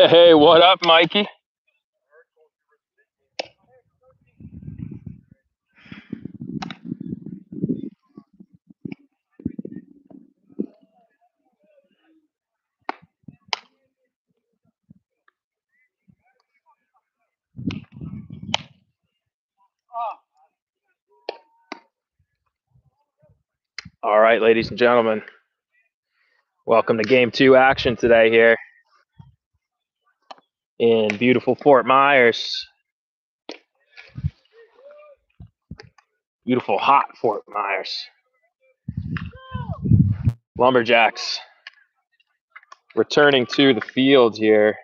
Hey, what up, Mikey? All right, ladies and gentlemen, welcome to Game 2 action today here in beautiful Fort Myers. Beautiful, hot Fort Myers. Lumberjacks returning to the field here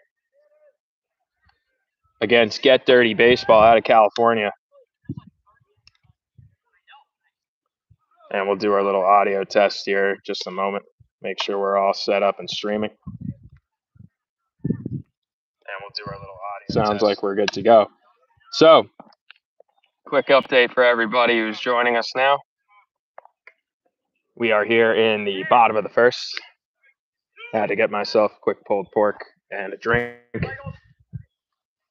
against Get Dirty Baseball out of California. And we'll do our little audio test here in just a moment. Make sure we're all set up and streaming. And we'll do our little audio Sounds test. Like we're good to go. So, quick update for everybody who's joining us now. We are here in the bottom of the first. I had to get myself a quick pulled pork and a drink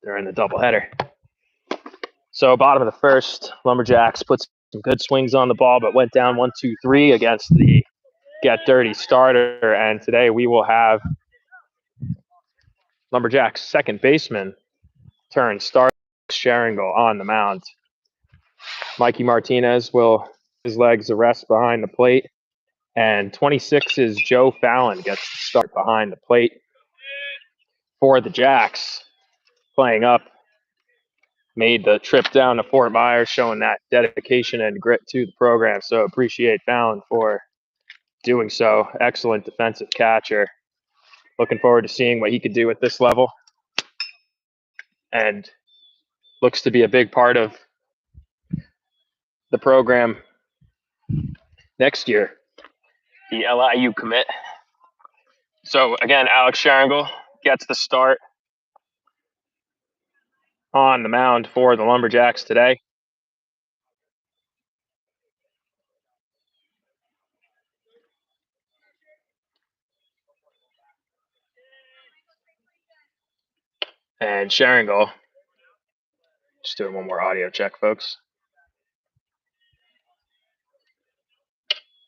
during the doubleheader. So bottom of the first, Lumberjacks put some good swings on the ball, but went down 1-2-3 against the Get Dirty starter. And today we will have Lumberjacks second baseman turn starter Sharingal on the mound. Mikey Martinez will his legs rest behind the plate. And 26's Joe Fallon gets the start behind the plate for the Jacks. Playing up, made the trip down to Fort Myers, showing that dedication and grit to the program. So appreciate Fallon for doing so. Excellent defensive catcher. Looking forward to seeing what he could do at this level. And looks to be a big part of the program next year, the LIU commit. So again, Alex Sharingal gets the start on the mound for the Lumberjacks today. And Sharingal, just doing one more audio check, folks.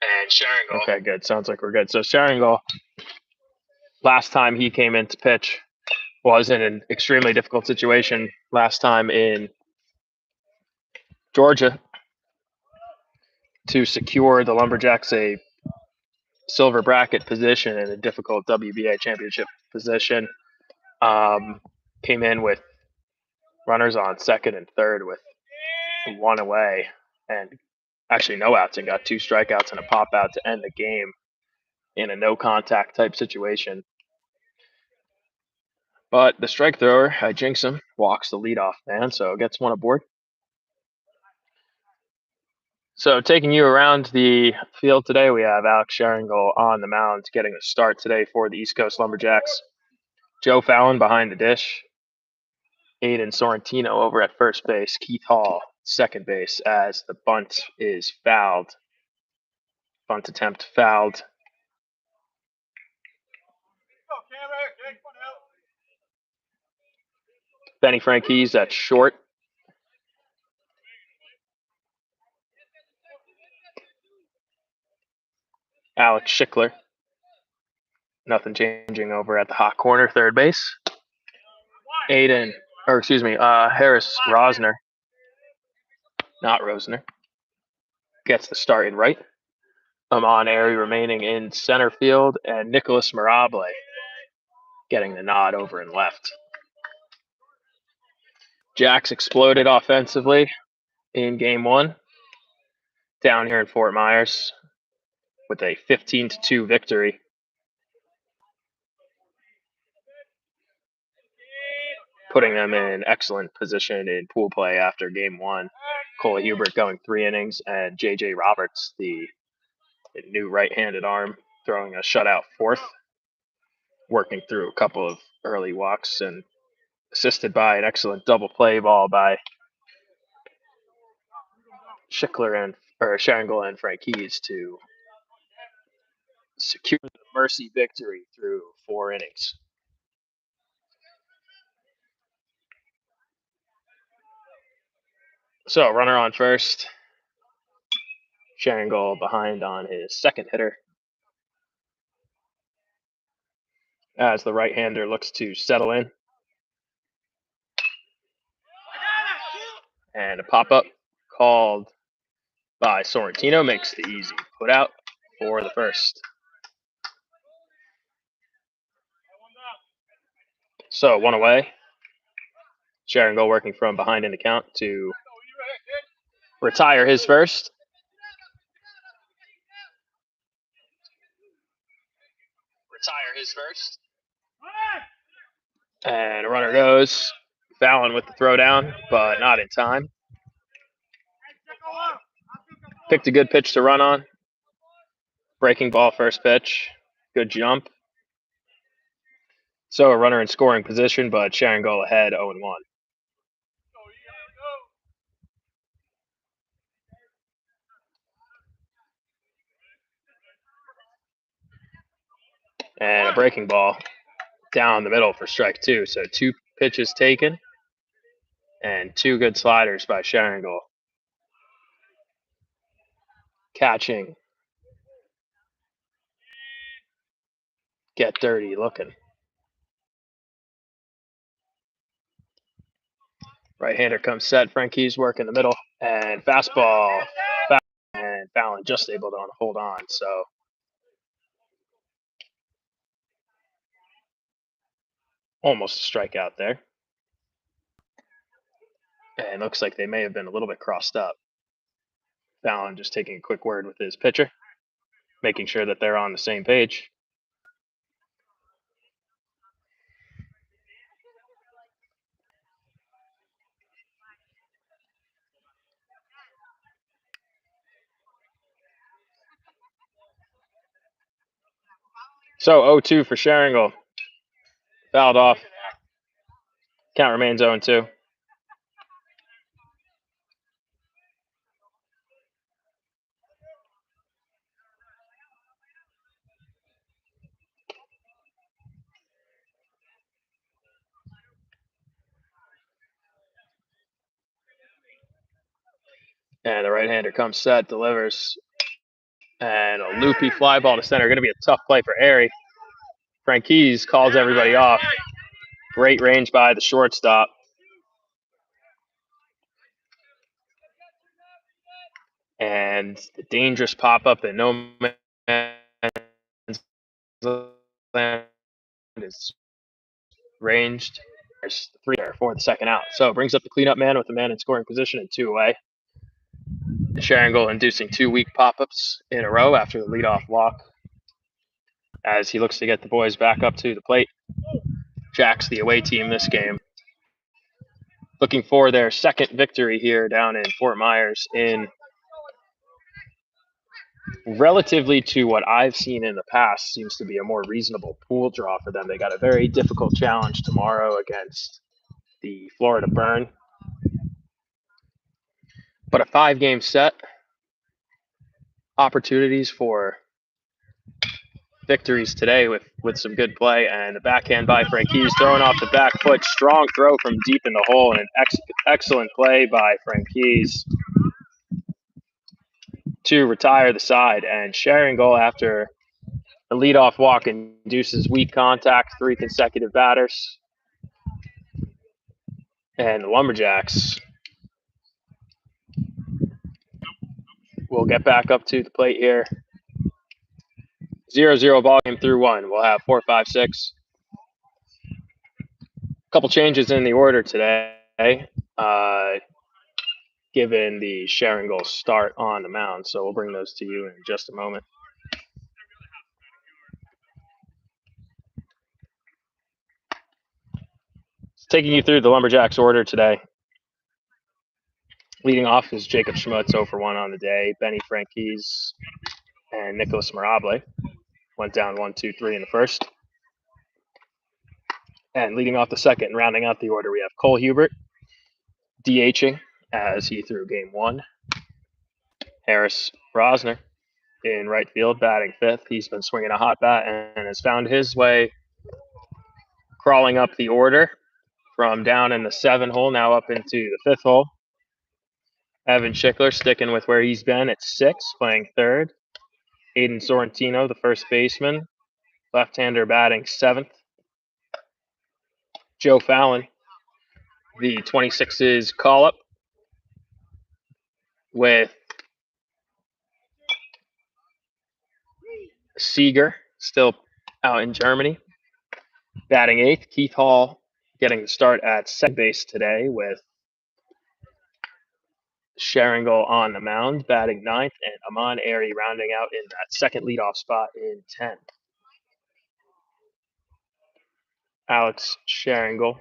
And Sharingal. Okay, good. Sounds like we're good. So Sharingal, last time he came in to pitch, was in an extremely difficult situation last time in Georgia to secure the Lumberjacks a silver bracket position in a difficult WBA championship position. Came in with runners on second and third with one away and actually no outs, and got two strikeouts and a pop out to end the game in a no contact type situation. But the strike thrower, I jinx him, walks the leadoff man, so gets one aboard. So taking you around the field today, we have Alex Sharingal on the mound getting a start today for the East Coast Lumberjacks. Joe Fallon behind the dish. Aiden Sorrentino over at first base. Keith Hall, second base, as the bunt is fouled. Bunt attempt fouled. Benny Franquise at short. Alex Schickler. Nothing changing over at the hot corner, third base. Harris Rosner. Not Rosner. Gets the start in right. Amon Airy remaining in center field, and Nicholas Mirable getting the nod over in left. Jacks exploded offensively in game one down here in Fort Myers with a 15-2 victory. Putting them in excellent position in pool play after game one. Cole Hubert going 3 innings, and J.J. Roberts, the new right-handed arm, throwing a shutout fourth, working through a couple of early walks and assisted by an excellent double play ball by Sharingal and Franquise to secure the mercy victory through 4 innings. So runner on first. Sharingal behind on his second hitter. As the right-hander looks to settle in. And a pop-up called by Sorrentino makes the easy put out for the first. So one away. Sharingal working from behind in the count to retire his first. And a runner goes. Fallon with the throwdown, but not in time. Picked a good pitch to run on. Breaking ball first pitch. Good jump. So a runner in scoring position, but Sharingal ahead 0-1. And a breaking ball down the middle for strike two. So 2 pitches taken and 2 good sliders by Sharingal. Catching. Get dirty looking. Right-hander comes set. Frankie's work in the middle. And fastball. And Fallon just able to hold on. So almost a strikeout there. And looks like they may have been a little bit crossed up. Fallon just taking a quick word with his pitcher, making sure that they're on the same page. So 0-2 for Sharingal. Fouled off. Count remains 0-2. And the right-hander comes set, delivers. And a loopy fly ball to center. Going to be a tough play for Airy. Frankie's calls everybody off. Great range by the shortstop. And the dangerous pop-up that no man's land is ranged. There's 3 there for the second out. So it brings up the cleanup man with the man in scoring position and 2 away. Sharingal inducing 2 weak pop-ups in a row after the leadoff walk as he looks to get the boys back up to the plate. Jacks, the away team this game, looking for their second victory here down in Fort Myers in relatively to what I've seen in the past seems to be a more reasonable pool draw for them. They got a very difficult challenge tomorrow against the Florida Burn. But a 5-game set, opportunities for victories today with some good play, and the backhand by Frankie's throwing off the back foot. Strong throw from deep in the hole, and an excellent play by Frankie's to retire the side. And Sharingal, after a leadoff walk, induces weak contact, 3 consecutive batters. And the Lumberjacks will get back up to the plate here. 0-0 ball game through 1. We'll have 4, 5, 6. A couple changes in the order today, given the Sharingal start on the mound. So we'll bring those to you in just a moment. Taking you through the Lumberjacks order today. Leading off is Jacob Schmutz, 0 for 1 on the day. Benny Frankie's and Nicholas Mirable went down 1, 2, 3 in the first. And leading off the second and rounding out the order, we have Cole Hubert DHing as he threw game 1. Harris Rosner in right field batting 5th. He's been swinging a hot bat and has found his way crawling up the order from down in the 7 hole, now up into the 5th hole. Evan Schickler sticking with where he's been at 6, playing third. Aiden Sorrentino, the first baseman, left-hander batting 7th. Joe Fallon, the 26's call-up, with Seager still out in Germany, batting 8th. Keith Hall getting the start at second base today, with Sharingal on the mound, batting 9th, and Aman Airy rounding out in that second leadoff spot in 10th. Alex Sharingal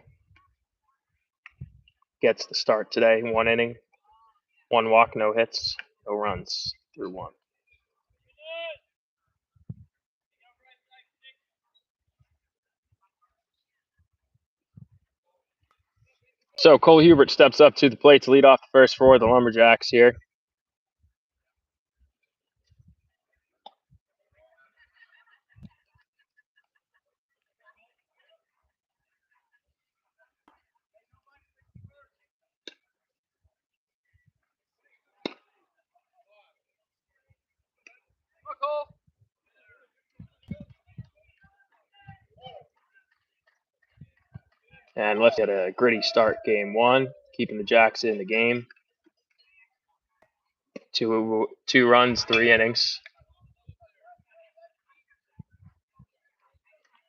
gets the start today. 1 inning, 1 walk, no hits, no runs through 1. So Cole Hubert steps up to the plate to lead off the first for the Lumberjacks here. And let's get a gritty start game 1, keeping the Jacks in the game. Two runs, 3 innings.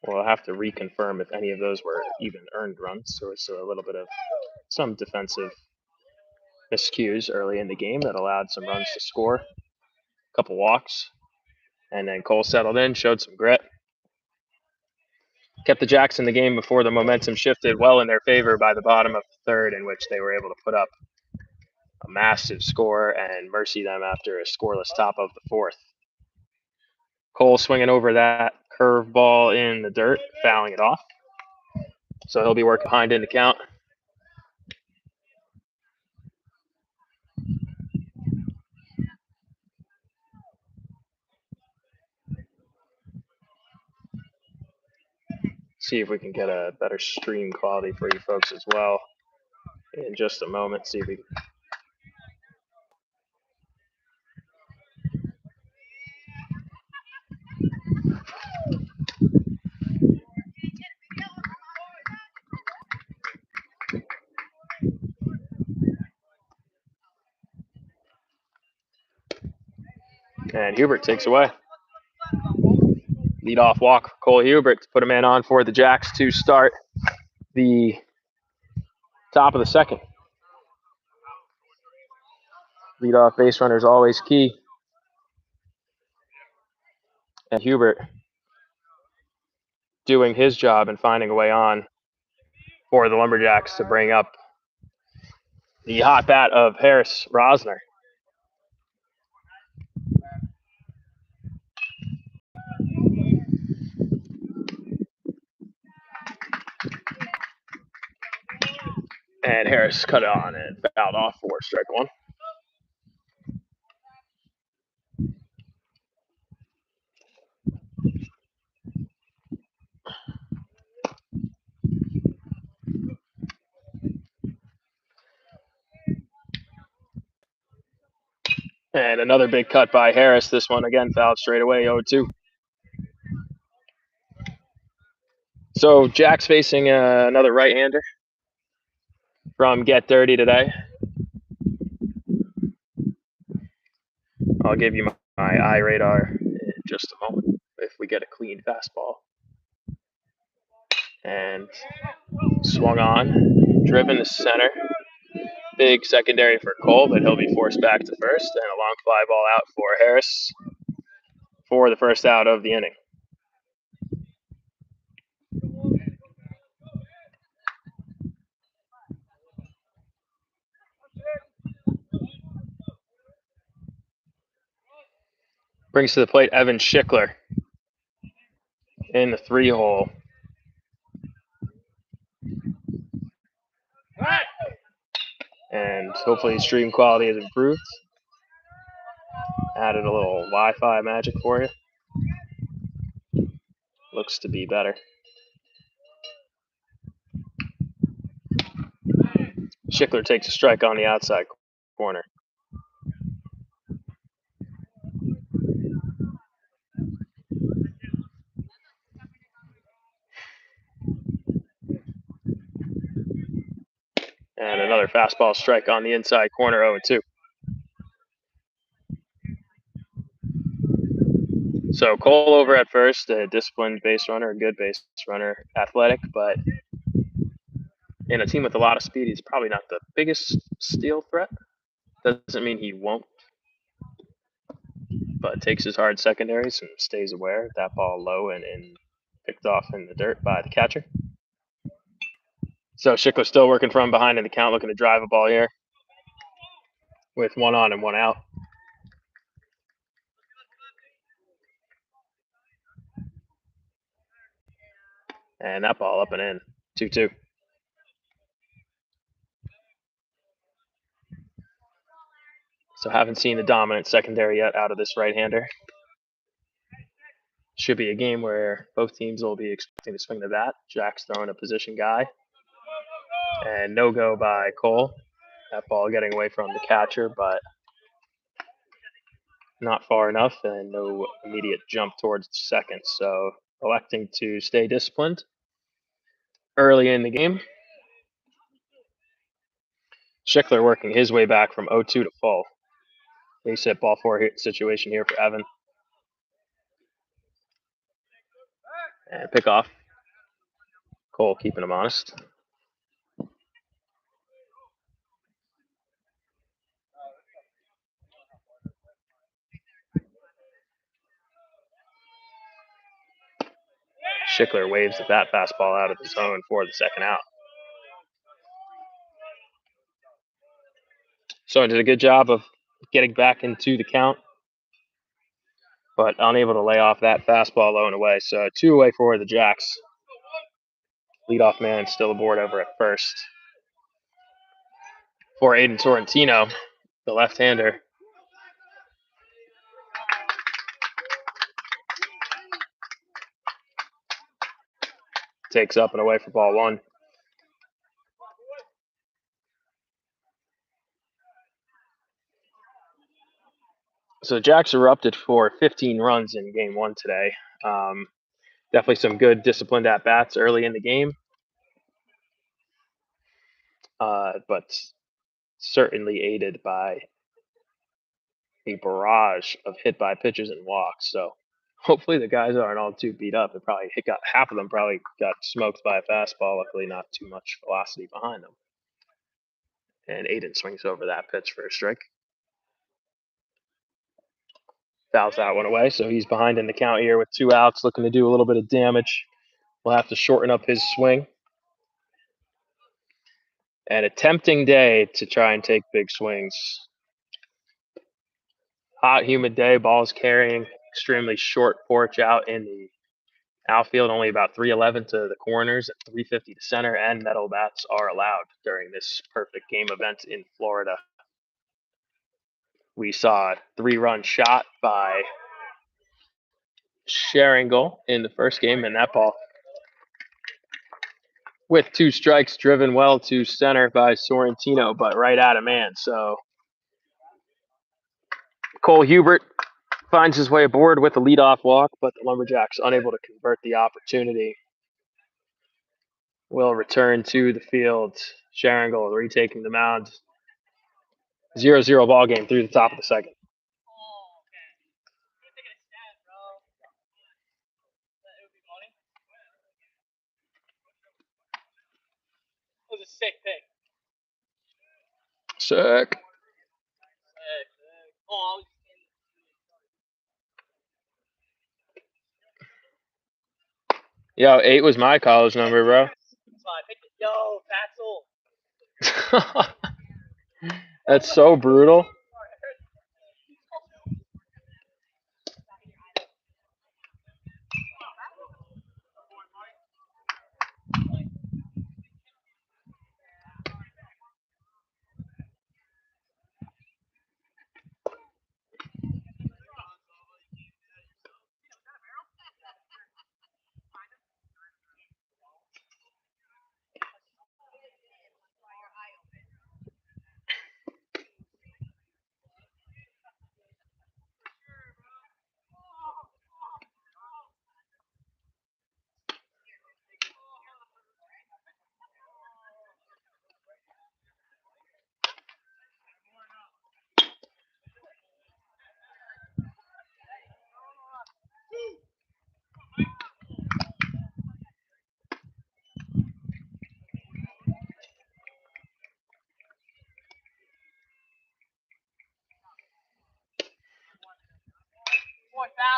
We'll have to reconfirm if any of those were even earned runs, or it's a little bit of some defensive miscues early in the game that allowed some runs to score. A couple walks. And then Cole settled in, showed some grit. Kept the Jacks in the game before the momentum shifted well in their favor by the bottom of the third, in which they were able to put up a massive score and mercy them after a scoreless top of the 4th. Cole swinging over that curveball in the dirt, fouling it off. So he'll be working behind in the count. See if we can get a better stream quality for you folks as well in just a moment. See if we can. And Hubert takes away. Leadoff walk for Cole Hubert to put a man on for the Jacks to start the top of the second. Leadoff base runner is always key. And Hubert doing his job and finding a way on for the Lumberjacks to bring up the hot bat of Harris Rosner. And Harris cut it on and fouled off for strike 1. And another big cut by Harris. This one again fouled straight away, 0-2. So Jack's facing another right-hander from Get Dirty today. I'll give you my eye radar in just a moment if we get a clean fastball. And swung on, driven to center. Big secondary for Cole, but he'll be forced back to first, and a long fly ball out for Harris for the first out of the inning. Brings to the plate Evan Schickler in the 3-hole. And hopefully his stream quality has improved. Added a little Wi-Fi magic for you. Looks to be better. Schickler takes a strike on the outside corner. another fastball strike on the inside corner, 0-2. So Cole over at first, a disciplined base runner, a good base runner, athletic, but in a team with a lot of speed, he's probably not the biggest steal threat. Doesn't mean he won't, but takes his hard secondaries and stays aware. That ball low and picked off in the dirt by the catcher. So Schickler still working from behind in the count, looking to drive a ball here with one on and one out. And that ball up and in, 2-2. So haven't seen the dominant secondary yet out of this right-hander. Should be a game where both teams will be expecting to swing the bat. Jack's throwing a position guy. And no go by Cole. That ball getting away from the catcher, but not far enough, and no immediate jump towards second. So electing to stay disciplined early in the game. Schickler working his way back from 0-2 to full. Base hit ball four situation here for Evan. And pick off. Cole keeping him honest. Schickler waves at that fastball out of the zone for the second out. So he did a good job of getting back into the count, but unable to lay off that fastball low and away. So 2 away for the Jacks. Leadoff man still aboard over at first. For Aiden Sorrentino, the left-hander. Takes up and away for ball one. So Jacks erupted for 15 runs in game one today. Definitely some good disciplined at-bats early in the game. But certainly aided by a barrage of hit by pitches and walks. So hopefully the guys aren't all too beat up. Half of them probably got smoked by a fastball. Luckily, not too much velocity behind them. And Aiden swings over that pitch for a strike. Fouls that one away, so he's behind in the count here with 2 outs, looking to do a little bit of damage. Will have to shorten up his swing. And a tempting day to try and take big swings. Hot, humid day, ball's carrying, extremely short porch out in the outfield, only about 311 to the corners, 350 to center, and metal bats are allowed during this perfect game event in Florida. We saw a 3-run shot by Sharingle in the first game, and that ball, with 2 strikes, driven well to center by Sorrentino, but right out of man. So Cole Hubert finds his way aboard with a leadoff walk, but the Lumberjacks unable to convert the opportunity. Will return to the field. Sharingle retaking the mound. 0-0 ball game through the top of the second. That was a sick pick. Sick. Oh, Yo, 8 was my college number, bro. so I picked it. Yo, Fatzel. That's so brutal.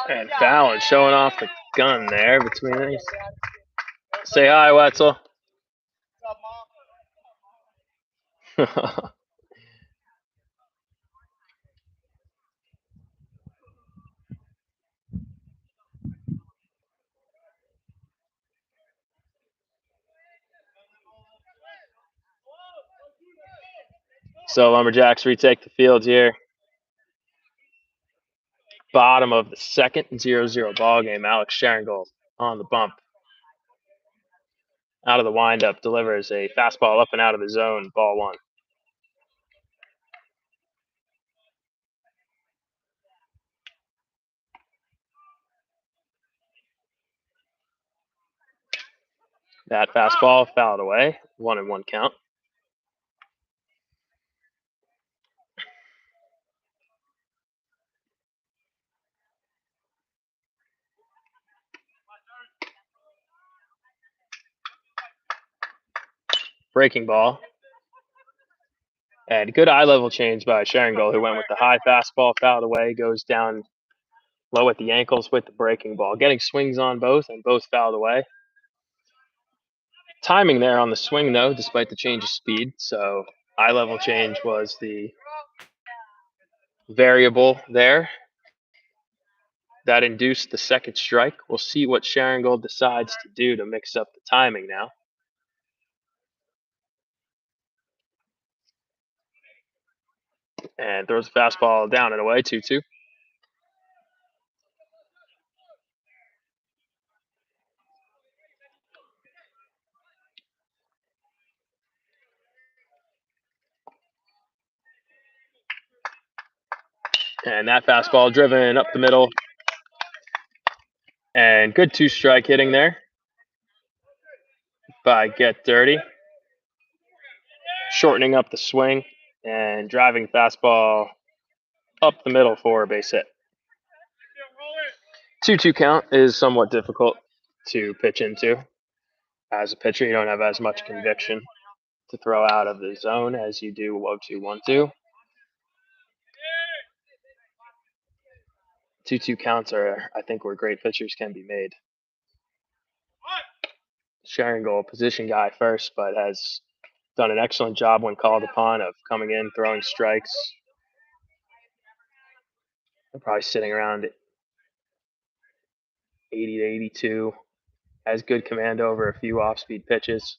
And Fallon showing off the gun there between these. Say hi, Wetzel. So Lumberjacks retake the field here. Bottom of the second, 0-0 ball game. Alex Sharingold on the bump. Out of the windup, delivers a fastball up and out of the zone, ball one. That fastball fouled away, 1-1 count. Breaking ball. And good eye level change by Sharingold, who went with the high fastball, fouled away, goes down low at the ankles with the breaking ball. Getting swings on both, and both fouled away. Timing there on the swing, though, despite the change of speed. So eye level change was the variable there that induced the second strike. We'll see what Sharingold decides to do to mix up the timing now. And throws the fastball down and away, 2-2. And that fastball driven up the middle. And good two-strike hitting there by Get Dirty. Shortening up the swing and driving fastball up the middle for a base hit. 2-2 count is somewhat difficult to pitch into. As a pitcher, you don't have as much conviction to throw out of the zone as you do 0-2, 1-2. 2-2 counts are, I think, where great pitchers can be made. Sharingold, position guy first, but has done an excellent job when called upon of coming in, throwing strikes. They're probably sitting around 80 to 82. Has good command over a few off-speed pitches.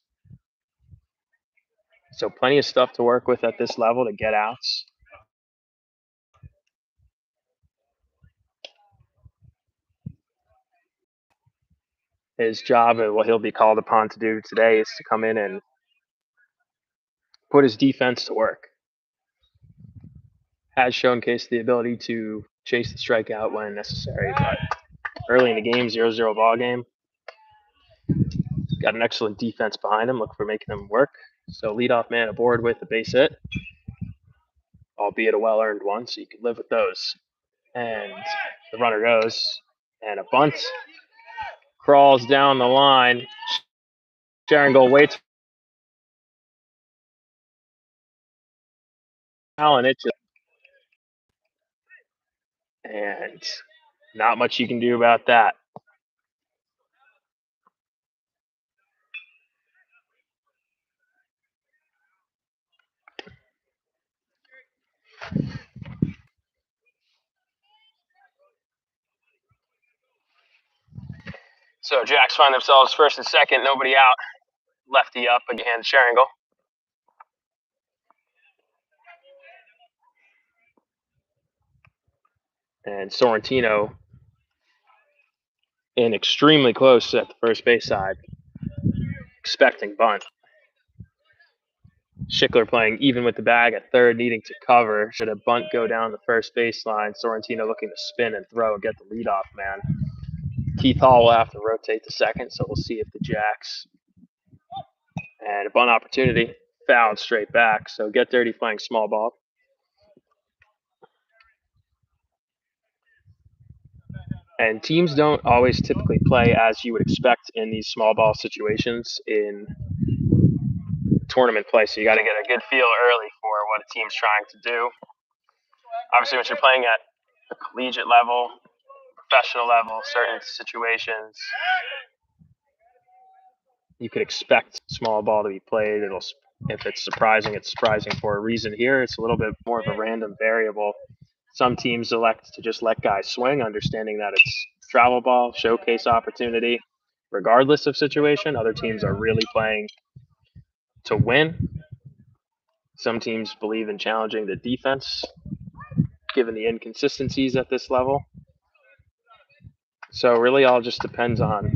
So plenty of stuff to work with at this level to get outs. His job and what he'll be called upon to do today is to come in and put his defense to work. Has showcased the ability to chase the strikeout when necessary, but early in the game, 0-0 ball game. Got an excellent defense behind him. Look for making him work. So leadoff man aboard with a base hit, albeit a well-earned one, so you can live with those. And the runner goes, and a bunt crawls down the line. Sharingold waits. And it just, and not much you can do about that. So Jacks find themselves first and second, nobody out. Lefty up again, Sharingold. And Sorrentino in extremely close at the first base side, expecting bunt. Schickler playing even with the bag at third, needing to cover. Should a bunt go down the first baseline, Sorrentino looking to spin and throw and get the leadoff man. Keith Hall will have to rotate to second, so we'll see if the Jacks. And a bunt opportunity, fouled straight back. So Get Dirty playing small ball. And teams don't always typically play as you would expect in these small ball situations in tournament play. So you got to get a good feel early for what a team's trying to do. Obviously, when you're playing at a collegiate level, professional level, certain situations, you could expect small ball to be played. If it's surprising for a reason. Here, it's a little bit more of a random variable. Some teams elect to just let guys swing, understanding that it's travel ball, showcase opportunity, regardless of situation. Other teams are really playing to win. Some teams believe in challenging the defense, given the inconsistencies at this level. So really all just depends on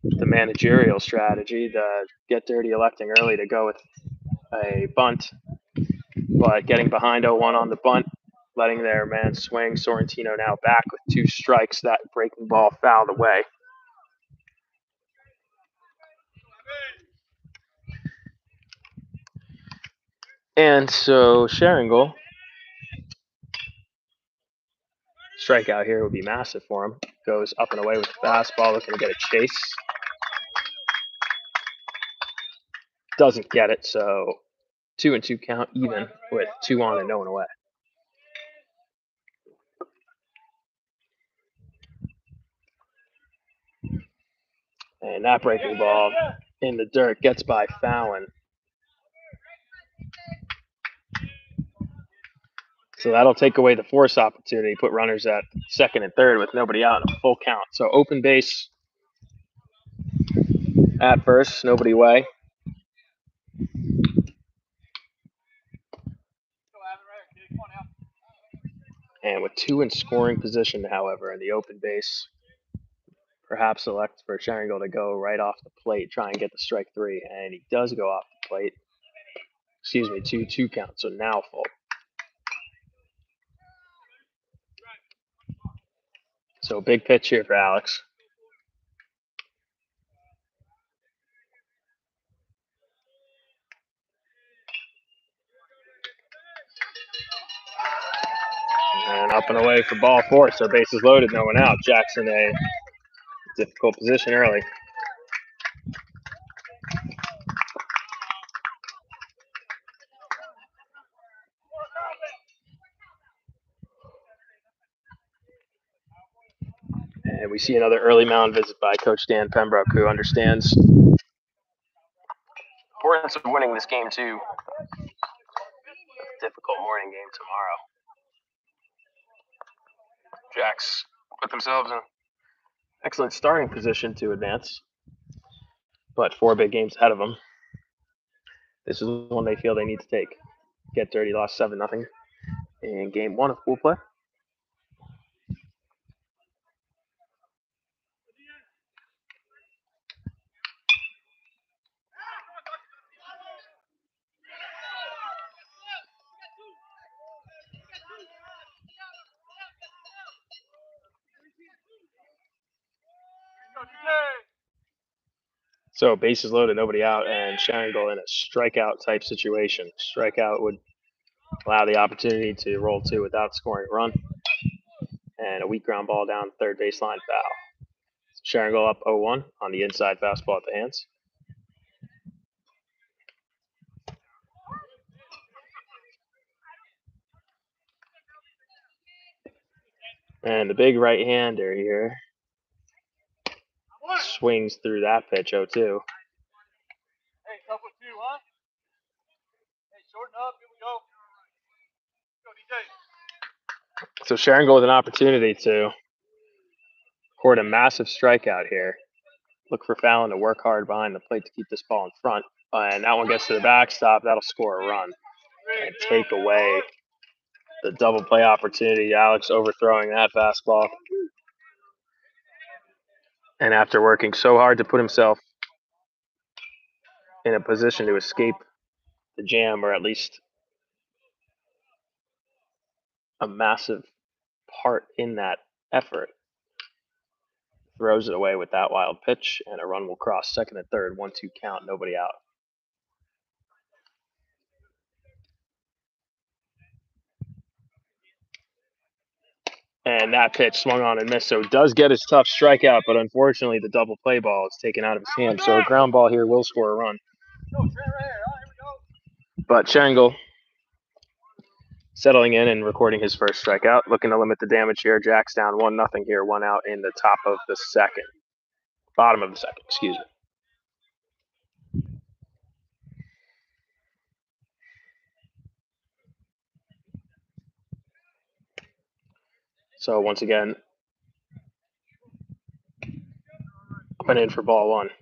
the managerial strategy. The get dirty electing early to go with a bunt, but getting behind 0-1 on the bunt, letting their man swing. Sorrentino now back with 2 strikes. That breaking ball fouled away. And so Sharingal, strikeout here would be massive for him. Goes up and away with the fastball, looking to get a chase. Doesn't get it, so 2-2 count even with 2 on and no one away. And that breaking ball in the dirt gets by Fallon. So that'll take away the force opportunity, put runners at second and third with nobody out and a full count. So open base at first, nobody away. And with 2 in scoring position, however, in the open base, perhaps elect for Sharingal to go right off the plate, try and get the strike 3. And he does go off the plate. 2-2 count, so now full. So big pitch here for Alex. And up and away for ball 4. So bases loaded, no one out. Jackson a difficult position early. And we see another early mound visit by Coach Dan Pembroke, who understands the importance of winning this game too. Difficult morning game tomorrow. Jacks put themselves in excellent starting position to advance, but 4 big games ahead of them. This is one they feel they need to take. Get dirty, lost 7-0 in game 1 of pool play. So bases loaded, nobody out, and Sharingal in a strikeout type situation. Strikeout would allow the opportunity to roll 2 without scoring a run. And a weak ground ball down third baseline foul. Sharingal up 0-1 on the inside fastball at the hands. And the big right-hander here swings through that pitch 0-2. Hey, couple 2, huh? Hey, shorten up. Here we go. Go, DJ. So Sharingal with an opportunity to record a massive strikeout here. Look for Fallon to work hard behind the plate to keep this ball in front. And that one gets to the backstop. That'll score a run and take away the double play opportunity. Alex overthrowing that fastball. And after working so hard to put himself in a position to escape the jam, or at least a massive part in that effort, throws it away with that wild pitch, and a run will cross second and third, 1-2 count, nobody out. And that pitch swung on and missed, so does get his tough strikeout, but unfortunately the double play ball is taken out of his hand, so a ground ball here will score a run. But Sharingal Settling in and recording his first strikeout, looking to limit the damage here. Jacks down 1-0 here, 1 out in the bottom of the second, excuse me. So once again, up and in for ball one. Go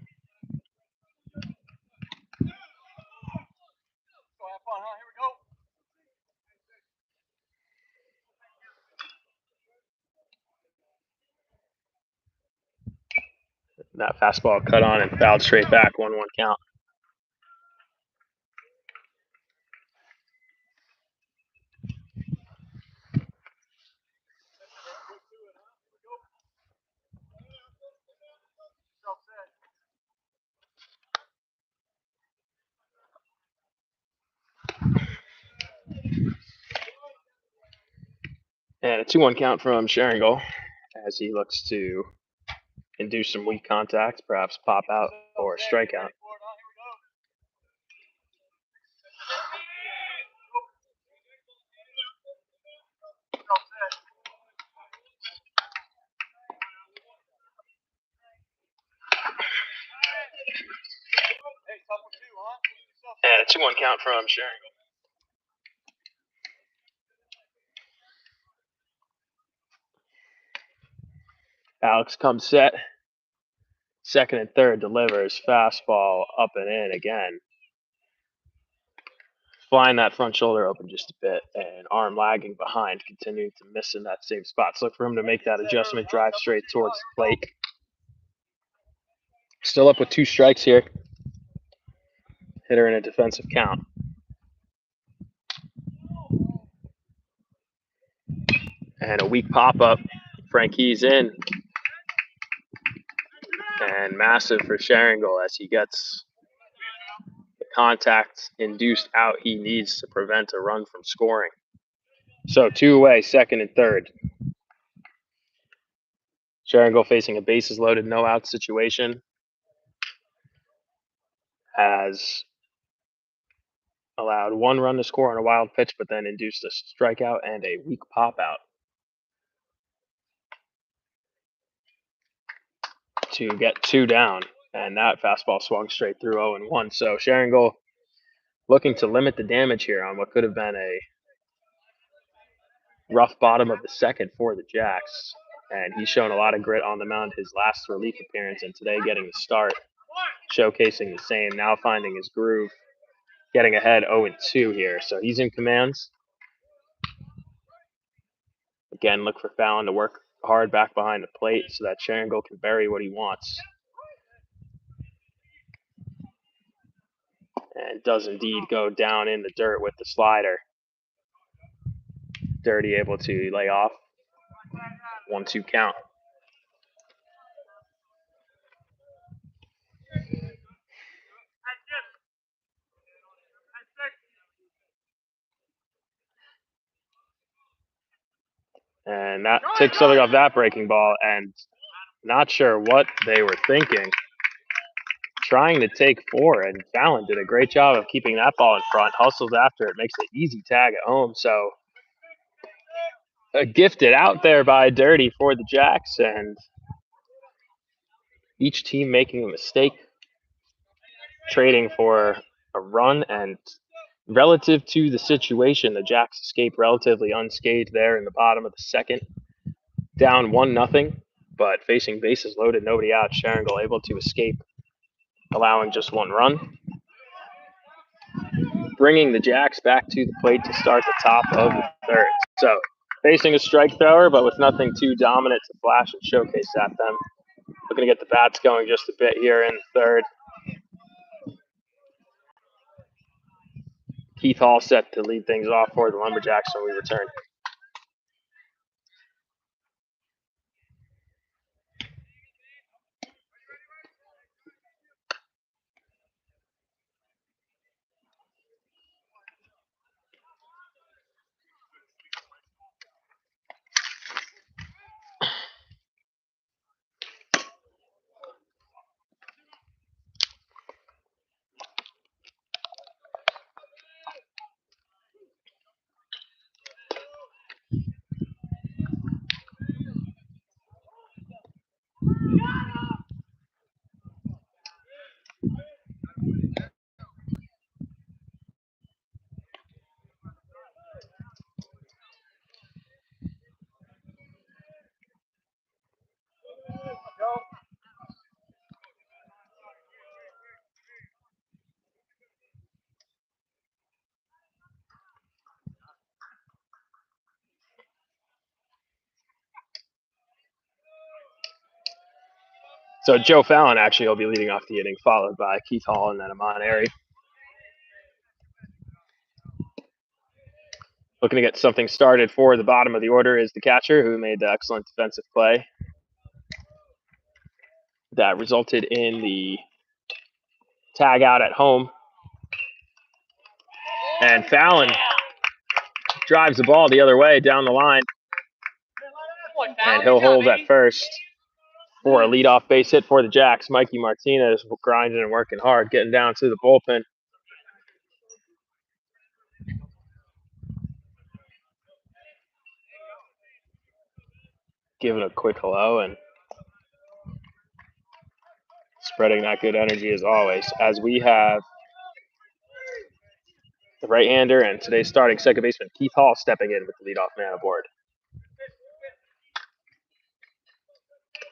have fun, huh? Here we go. That fastball cut on and fouled straight back, 1-1 count. Yourself set. And a 2-1 count from Sharingal as he looks to induce some weak contact, perhaps pop out or a strikeout. Hey, tough one too, huh? And a 2-1 count from Sharingal. Alex comes set. Second and third delivers. Fastball up and in again. Flying that front shoulder open just a bit and arm lagging behind, continuing to miss in that same spot. So look for him to make that adjustment, drive straight towards the plate. Still up with 2 strikes here. Hitter in a defensive count. And a weak pop-up. Frankie's in. And massive for Sharingal as he gets the contact-induced out he needs to prevent a run from scoring. So 2 away, second and third. Sharingal facing a bases-loaded, no-out situation. Has allowed 1 run to score on a wild pitch, but then induced a strikeout and a weak pop-out to get 2 down. And that fastball swung straight through 0-1. So Sharingal looking to limit the damage here on what could have been a rough bottom of the second for the Jacks. And he's shown a lot of grit on the mound his last relief appearance, and today getting the start, showcasing the same, now finding his groove, getting ahead 0-2 here. So he's in commands. Again, look for Fallon to work hard back behind the plate so that Sharingal can bury what he wants. And does indeed go down in the dirt with the slider. Dirty able to lay off. 1-2 count. And that takes something off that breaking ball, and not sure what they were thinking. Trying to take 4, and Fallon did a great job of keeping that ball in front, hustles after it, makes an easy tag at home. So gifted out there by Dirty for the Jacks, and each team making a mistake, trading for a run, and relative to the situation, the Jacks escape relatively unscathed there in the bottom of the second, down 1-0, but facing bases loaded, nobody out. Sharingal able to escape, allowing just 1 run, bringing the Jacks back to the plate to start the top of the third. So facing a strike thrower, but with nothing too dominant to flash and showcase at them. Looking to get the bats going just a bit here in the third. Keith Hall set to lead things off for the Lumberjacks when we return. So Joe Fallon actually will be leading off the inning, followed by Keith Hall and then Amon Airy. Looking to get something started for the bottom of the order is the catcher, who made the excellent defensive play that resulted in the tag out at home. And Fallon drives the ball the other way down the line, and he'll hold at first for a leadoff base hit for the Jacks. Mikey Martinez grinding and working hard, getting down to the bullpen. Giving a quick hello and spreading that good energy as always. As we have the right-hander and today's starting second baseman Keith Hall stepping in with the leadoff man aboard.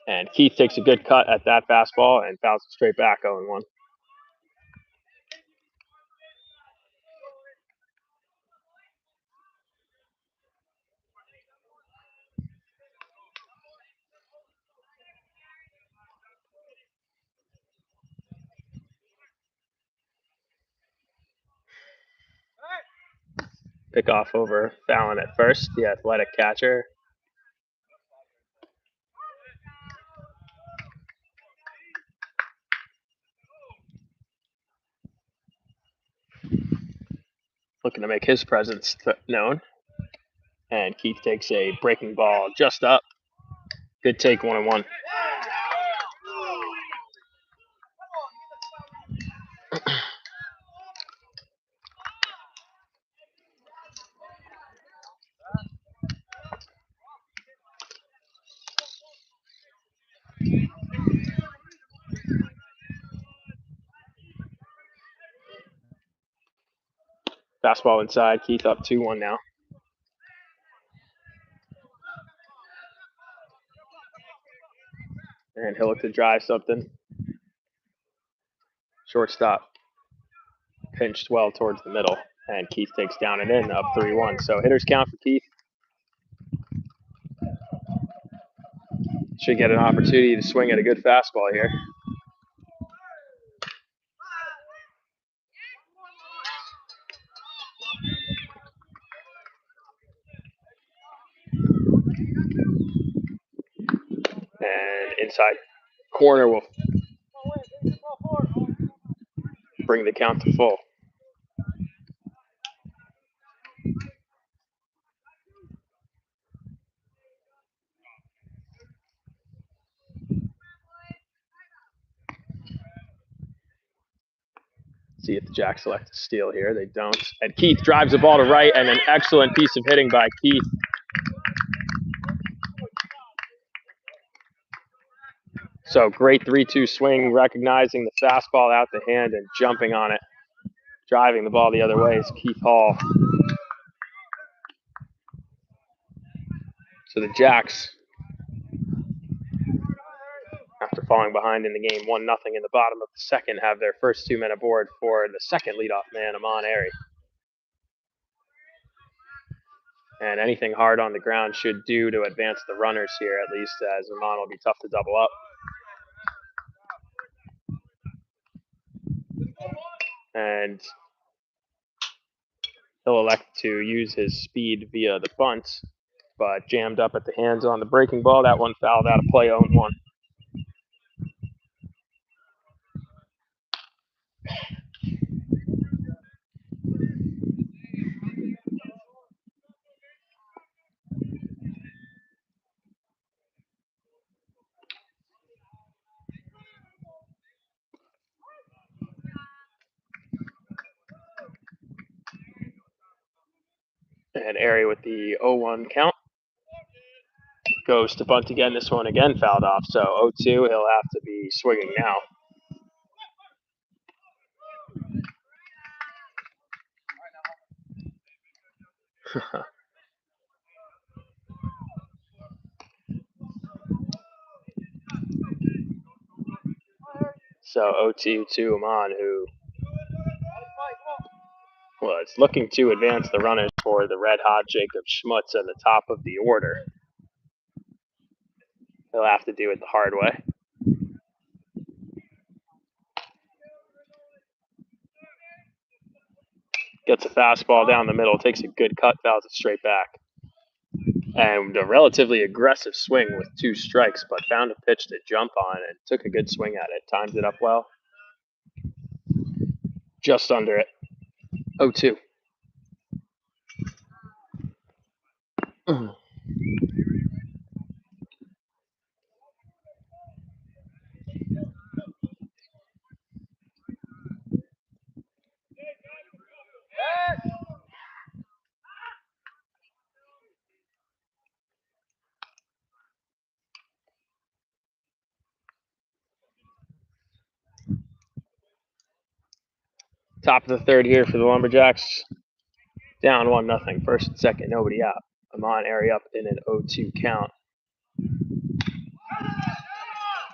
And Keith takes a good cut at that fastball and fouls it straight back 0-1. Pick off over Fallon at first, the athletic catcher. Looking to make his presence known. And Keith takes a breaking ball just up. Good take, 1-1. Fastball inside, Keith up 2-1 now. And he'll look to drive something. Shortstop pinched well towards the middle, and Keith takes down and in, up 3-1. So hitters count for Keith. Should get an opportunity to swing at a good fastball here. And inside corner will bring the count to full. See if the Jacks select a steal here. They don't. And Keith drives the ball to right, and an excellent piece of hitting by Keith. So great 3-2 swing, recognizing the fastball out the hand and jumping on it. Driving the ball the other way is Keith Hall. So the Jacks, after falling behind in the game 1-0 in the bottom of the second, have their first 2 men aboard for the second leadoff man, Amon Airy. And anything hard on the ground should do to advance the runners here, at least, as Amon will be tough to double up. And he'll elect to use his speed via the bunt, but jammed up at the hands on the breaking ball. That one fouled out of play, 0-1. And Airy with the 0-1 count. Goes to bunt again. This one again fouled off. So 0-2, he'll have to be swinging now. So 0-2 to Amon, who was looking to advance the runners for the red-hot Jacob Schmutz at the top of the order. He'll have to do it the hard way. Gets a fastball down the middle, takes a good cut, fouls it straight back. And a relatively aggressive swing with 2 strikes, but found a pitch to jump on and took a good swing at it. Timed it up well. Just under it. 0-2. Top of the third here for the Lumberjacks. Down 1-0. First and second, nobody out. Amon area up in an 0-2 count.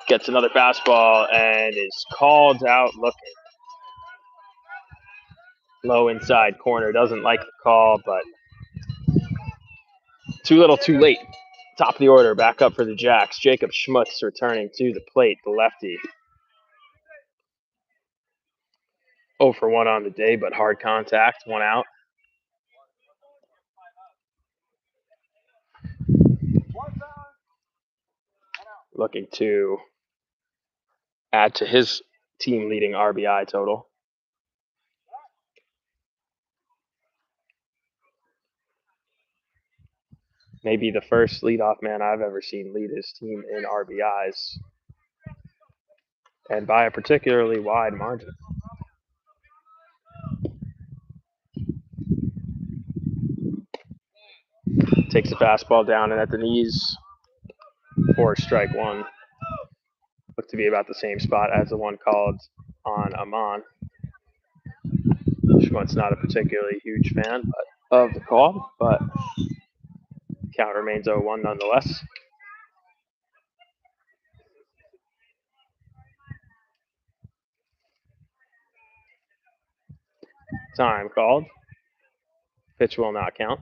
Gets another fastball and is called out looking. Low inside corner. Doesn't like the call, but too little, too late. Top of the order, back up for the Jacks. Jacob Schmutz returning to the plate, the lefty. 0 for 1 on the day, but hard contact, 1 out. Looking to add to his team-leading RBI total. Maybe the first leadoff man I've ever seen lead his team in RBIs, and by a particularly wide margin. Takes a fastball down and at the knees for strike 1. Looked to be about the same spot as the one called on Amon. Schmutz not a particularly huge fan of the call, but count remains 0-1 nonetheless. Time called. Pitch will not count.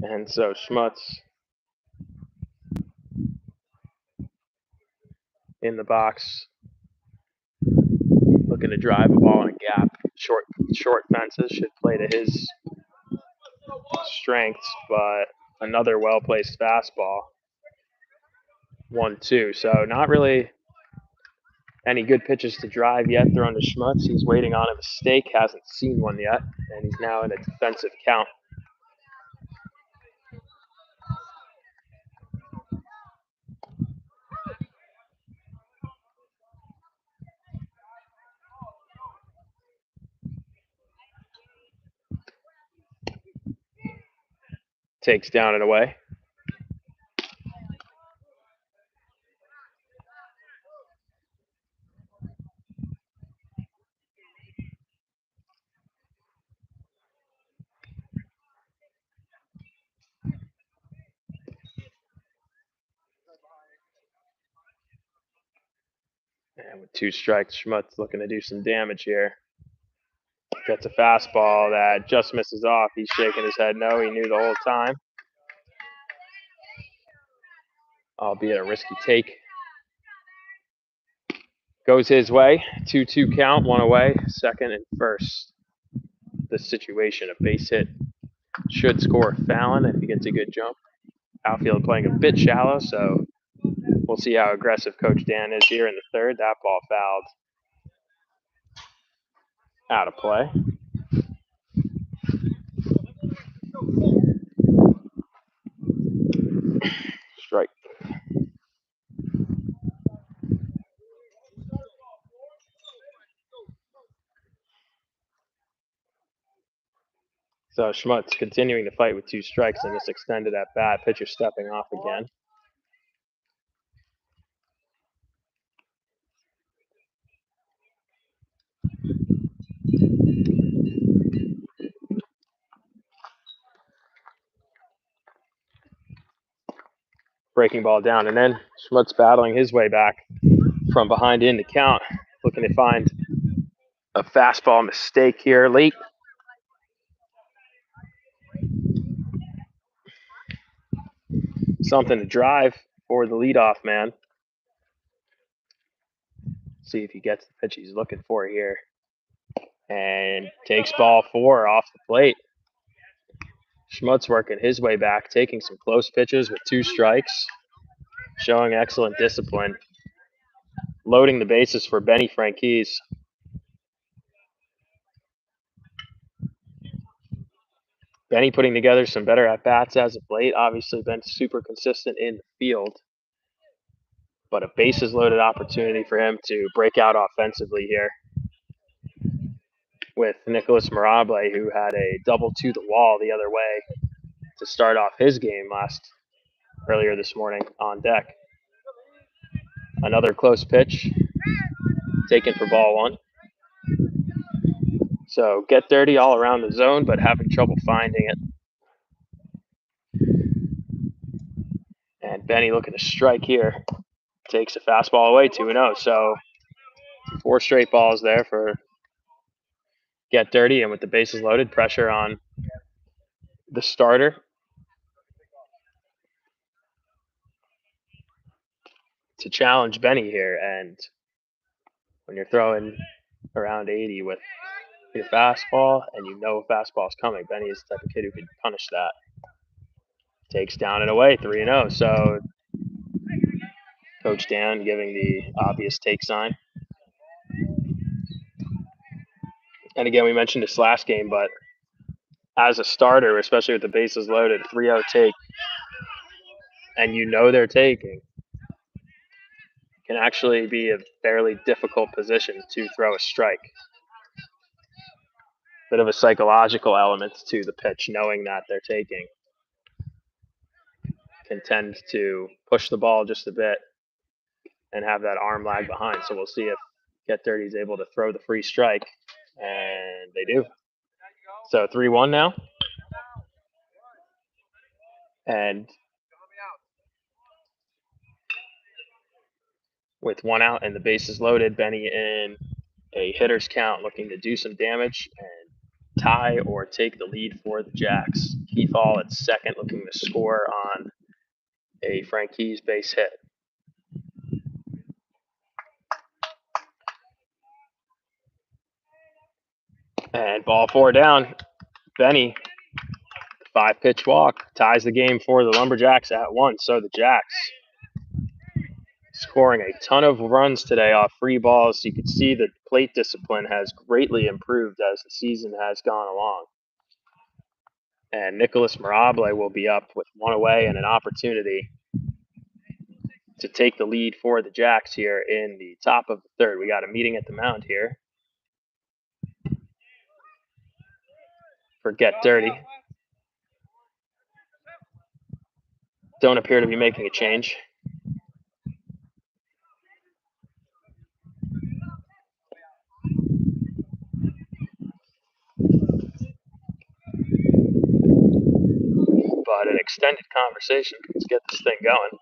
And so Schmutz in the box, looking to drive a ball in a gap. Short fences should play to his strengths, but another well-placed fastball. 1-2. So not really any good pitches to drive yet thrown to Schmutz. He's waiting on a mistake, hasn't seen one yet, and he's now in a defensive count. Takes down and away. And with 2 strikes, Schmutz looking to do some damage here. Gets a fastball that just misses off. He's shaking his head no. He knew the whole time. Albeit a risky take. Goes his way. 2-2 count, 1 away. Second and first. This situation, a base hit should score Fallon if he gets a good jump. Outfield playing a bit shallow, so we'll see how aggressive Coach Dan is here in the third. That ball fouled out of play. Strike. So Schmutz continuing to fight with 2 strikes in this extended at bat. Pitcher stepping off again. Breaking ball down, and then Schmutz battling his way back from behind in the count, looking to find a fastball mistake here late. something to drive for the leadoff man. See if he gets the pitch he's looking for here. And takes ball 4 off the plate. Schmutz working his way back, taking some close pitches with 2 strikes, showing excellent discipline. Loading the bases for Benny Franquise. Benny putting together some better at-bats as of late. Obviously been super consistent in the field. But a bases-loaded opportunity for him to break out offensively here with Nicholas Mirable, who had a double to the wall the other way to start off his game earlier this morning on deck. Another close pitch taken for ball 1. So get dirty all around the zone, but having trouble finding it. And Benny looking to strike here. Takes a fastball away, 2-0. So 4 straight balls there for get dirty, and with the bases loaded, pressure on the starter. To challenge Benny here, and when you're throwing around 80 with your fastball and you know a fastball's coming, Benny is the type of kid who can punish that. Takes down and away, 3-0. So Coach Dan giving the obvious take sign. And again, we mentioned this last game, but as a starter, especially with the bases loaded, 3-0 take, and you know they're taking, can actually be a fairly difficult position to throw a strike. Bit of a psychological element to the pitch, knowing that they're taking. Can tend to push the ball just a bit and have that arm lag behind. So we'll see if Get Dirty is able to throw the free strike, and they do. So 3-1 now. And with 1 out and the bases loaded, Benny in a hitter's count, looking to do some damage and tie or take the lead for the Jacks. Keith Hall at second, looking to score on a Franquise base hit. And ball 4 down. Benny, 5-pitch walk, ties the game for the Lumberjacks at 1. So the Jacks scoring a ton of runs today off free balls. You can see the plate discipline has greatly improved as the season has gone along. And Nicholas Mirable will be up with 1 away and an opportunity to take the lead for the Jacks here in the top of the 3rd. We got a meeting at the mound here for Get Dirty. Don't appear to be making a change. But an extended conversation. Let's get this thing going.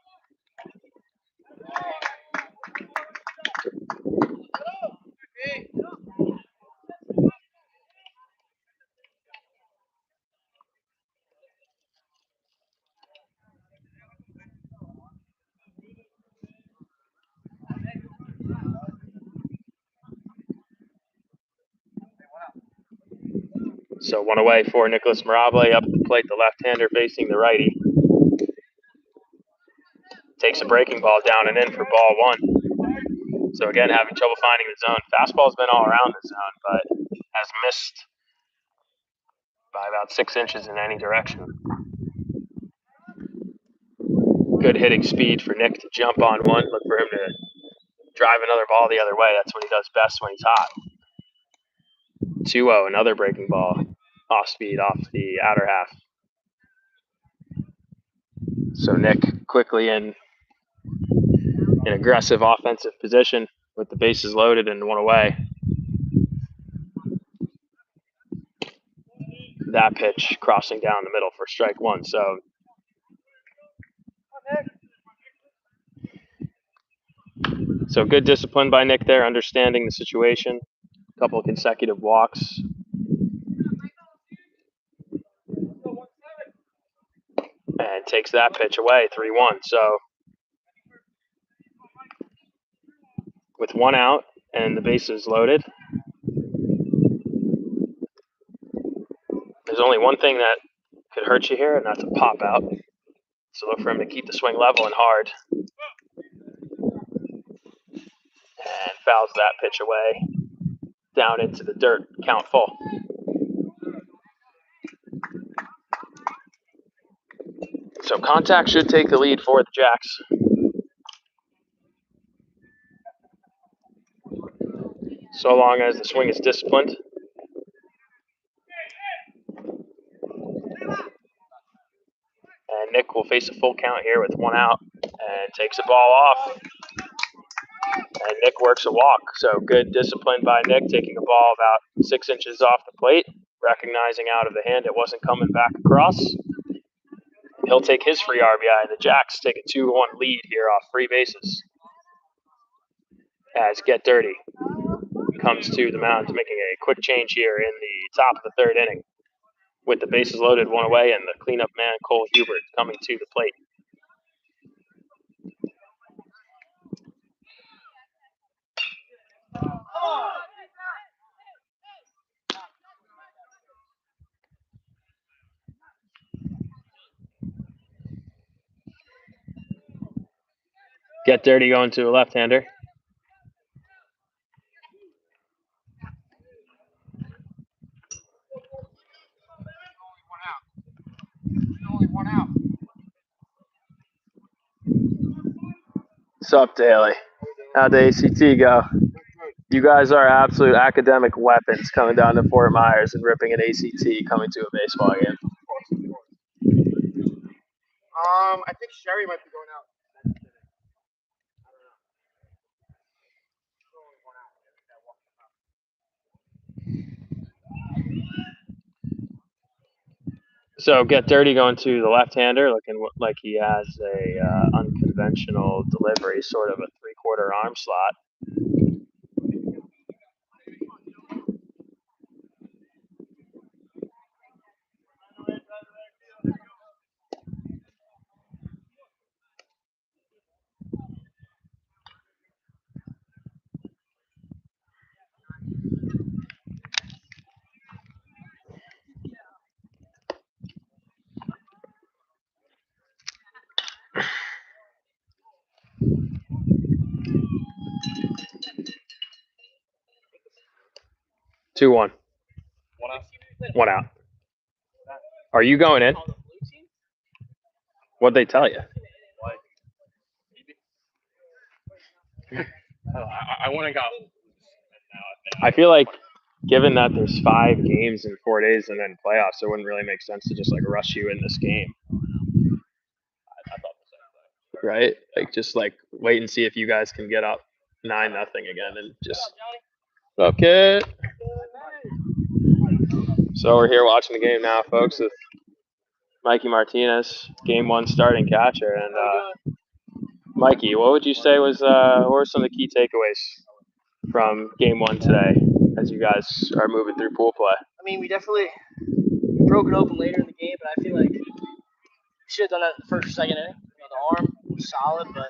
So 1 away for Nicholas Mirable. Up the plate, the left-hander facing the righty. Takes a breaking ball down and in for ball 1. So again, having trouble finding the zone. Fastball's been all around the zone, but has missed by about 6 inches in any direction. Good hitting speed for Nick to jump on one. Look for him to drive another ball the other way. That's what he does best when he's hot. 2-0, another breaking ball. Off speed, off the outer half. So Nick quickly in an aggressive offensive position with the bases loaded and 1 away. That pitch crossing down the middle for strike 1. So good discipline by Nick there, understanding the situation. A couple of consecutive walks. and takes that pitch away, 3-1. So with 1 out and the bases loaded, there's only one thing that could hurt you here, and that's a pop out. So look for him to keep the swing level and hard. And fouls that pitch away down into the dirt, count full. So contact should take the lead for the Jacks. So long as the swing is disciplined. And Nick will face a full count here with 1 out and takes the ball off. And Nick works a walk. So good discipline by Nick, taking a ball about 6 inches off the plate, recognizing out of the hand it wasn't coming back across. He'll take his free RBI. The Jacks take a 2-1 lead here off free bases. As Get Dirty comes to the mound, making a quick change here in the top of the 3rd inning. With the bases loaded, 1 away, and the cleanup man, Cole Hubert, coming to the plate. Get Dirty going to a left-hander. Only one out. What's up, Daly? How'd the ACT go? You guys are absolute academic weapons coming down to Fort Myers and ripping an ACT coming to a baseball game. I think Sherry might be going out. So Get Dirty going to the left-hander, looking like he has a unconventional delivery, sort of a 3/4 arm slot. Two one. 1 out. Are you going in? What'd they tell you? I went and got. I feel like, given that there's 5 games in 4 days and then playoffs, it wouldn't really make sense to just like rush you in this game, I thought the same thing. right? Like just like wait and see if you guys can get up 9-0 again and just. Okay. So we're here watching the game now, folks, with Mikey Martinez, Game 1 starting catcher, and Mikey, what would you say was what were some of the key takeaways from Game 1 today as you guys are moving through pool play? I mean, we definitely broke it open later in the game, but I feel like we should have done that in the first or second inning. The arm was solid, but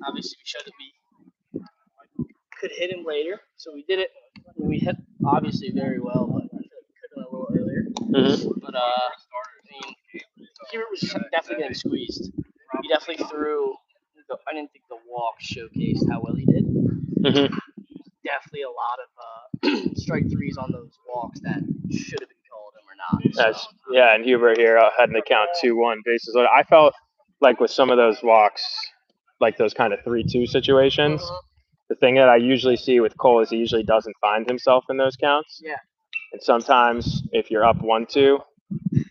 obviously we showed that we could hit him later, so we did it. We hit obviously very well, but I feel like we could have done it a little earlier. Mm-hmm. But I mean, Hubert was definitely getting squeezed. He definitely threw. I didn't think the walk showcased how well he did. Mm-hmm. Definitely a lot of strike threes on those walks that should have been called him or not. So. Yeah, and Hubert here heading the count 2-1 bases loaded. I felt like with some of those walks, like those kind of 3-2 situations, the thing that I usually see with Cole is he usually doesn't find himself in those counts. Yeah. And sometimes if you're up 1-2,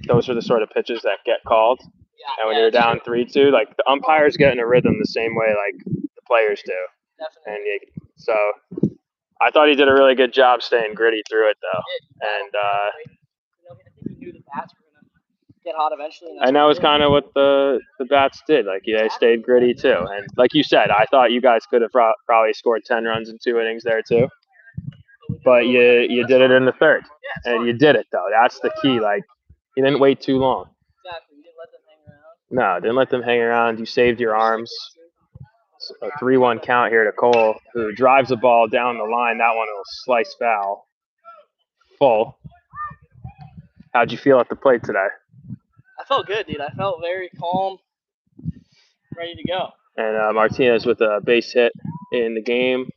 those are the sort of pitches that get called. Yeah, and when you're down 3-2, like the umpires get in a rhythm the same way like the players do. Definitely. And so I thought he did a really good job staying gritty through it, though. And I think he knew the bats were gonna get hot eventually. and that was kind of what the bats did. Like they stayed gritty too. And like you said, I thought you guys could have probably scored 10 runs in 2 innings there too. But you did it in the 3rd, and you did it though. That's the key. Like you didn't wait too long. Exactly. We didn't let them hang around. No, didn't let them hang around. You saved your arms. It's a 3-1 count here to Cole, who drives the ball down the line. That one will slice foul. Full. How'd you feel at the plate today? I felt good, dude. I felt very calm, ready to go. And Martinez with a base hit in the game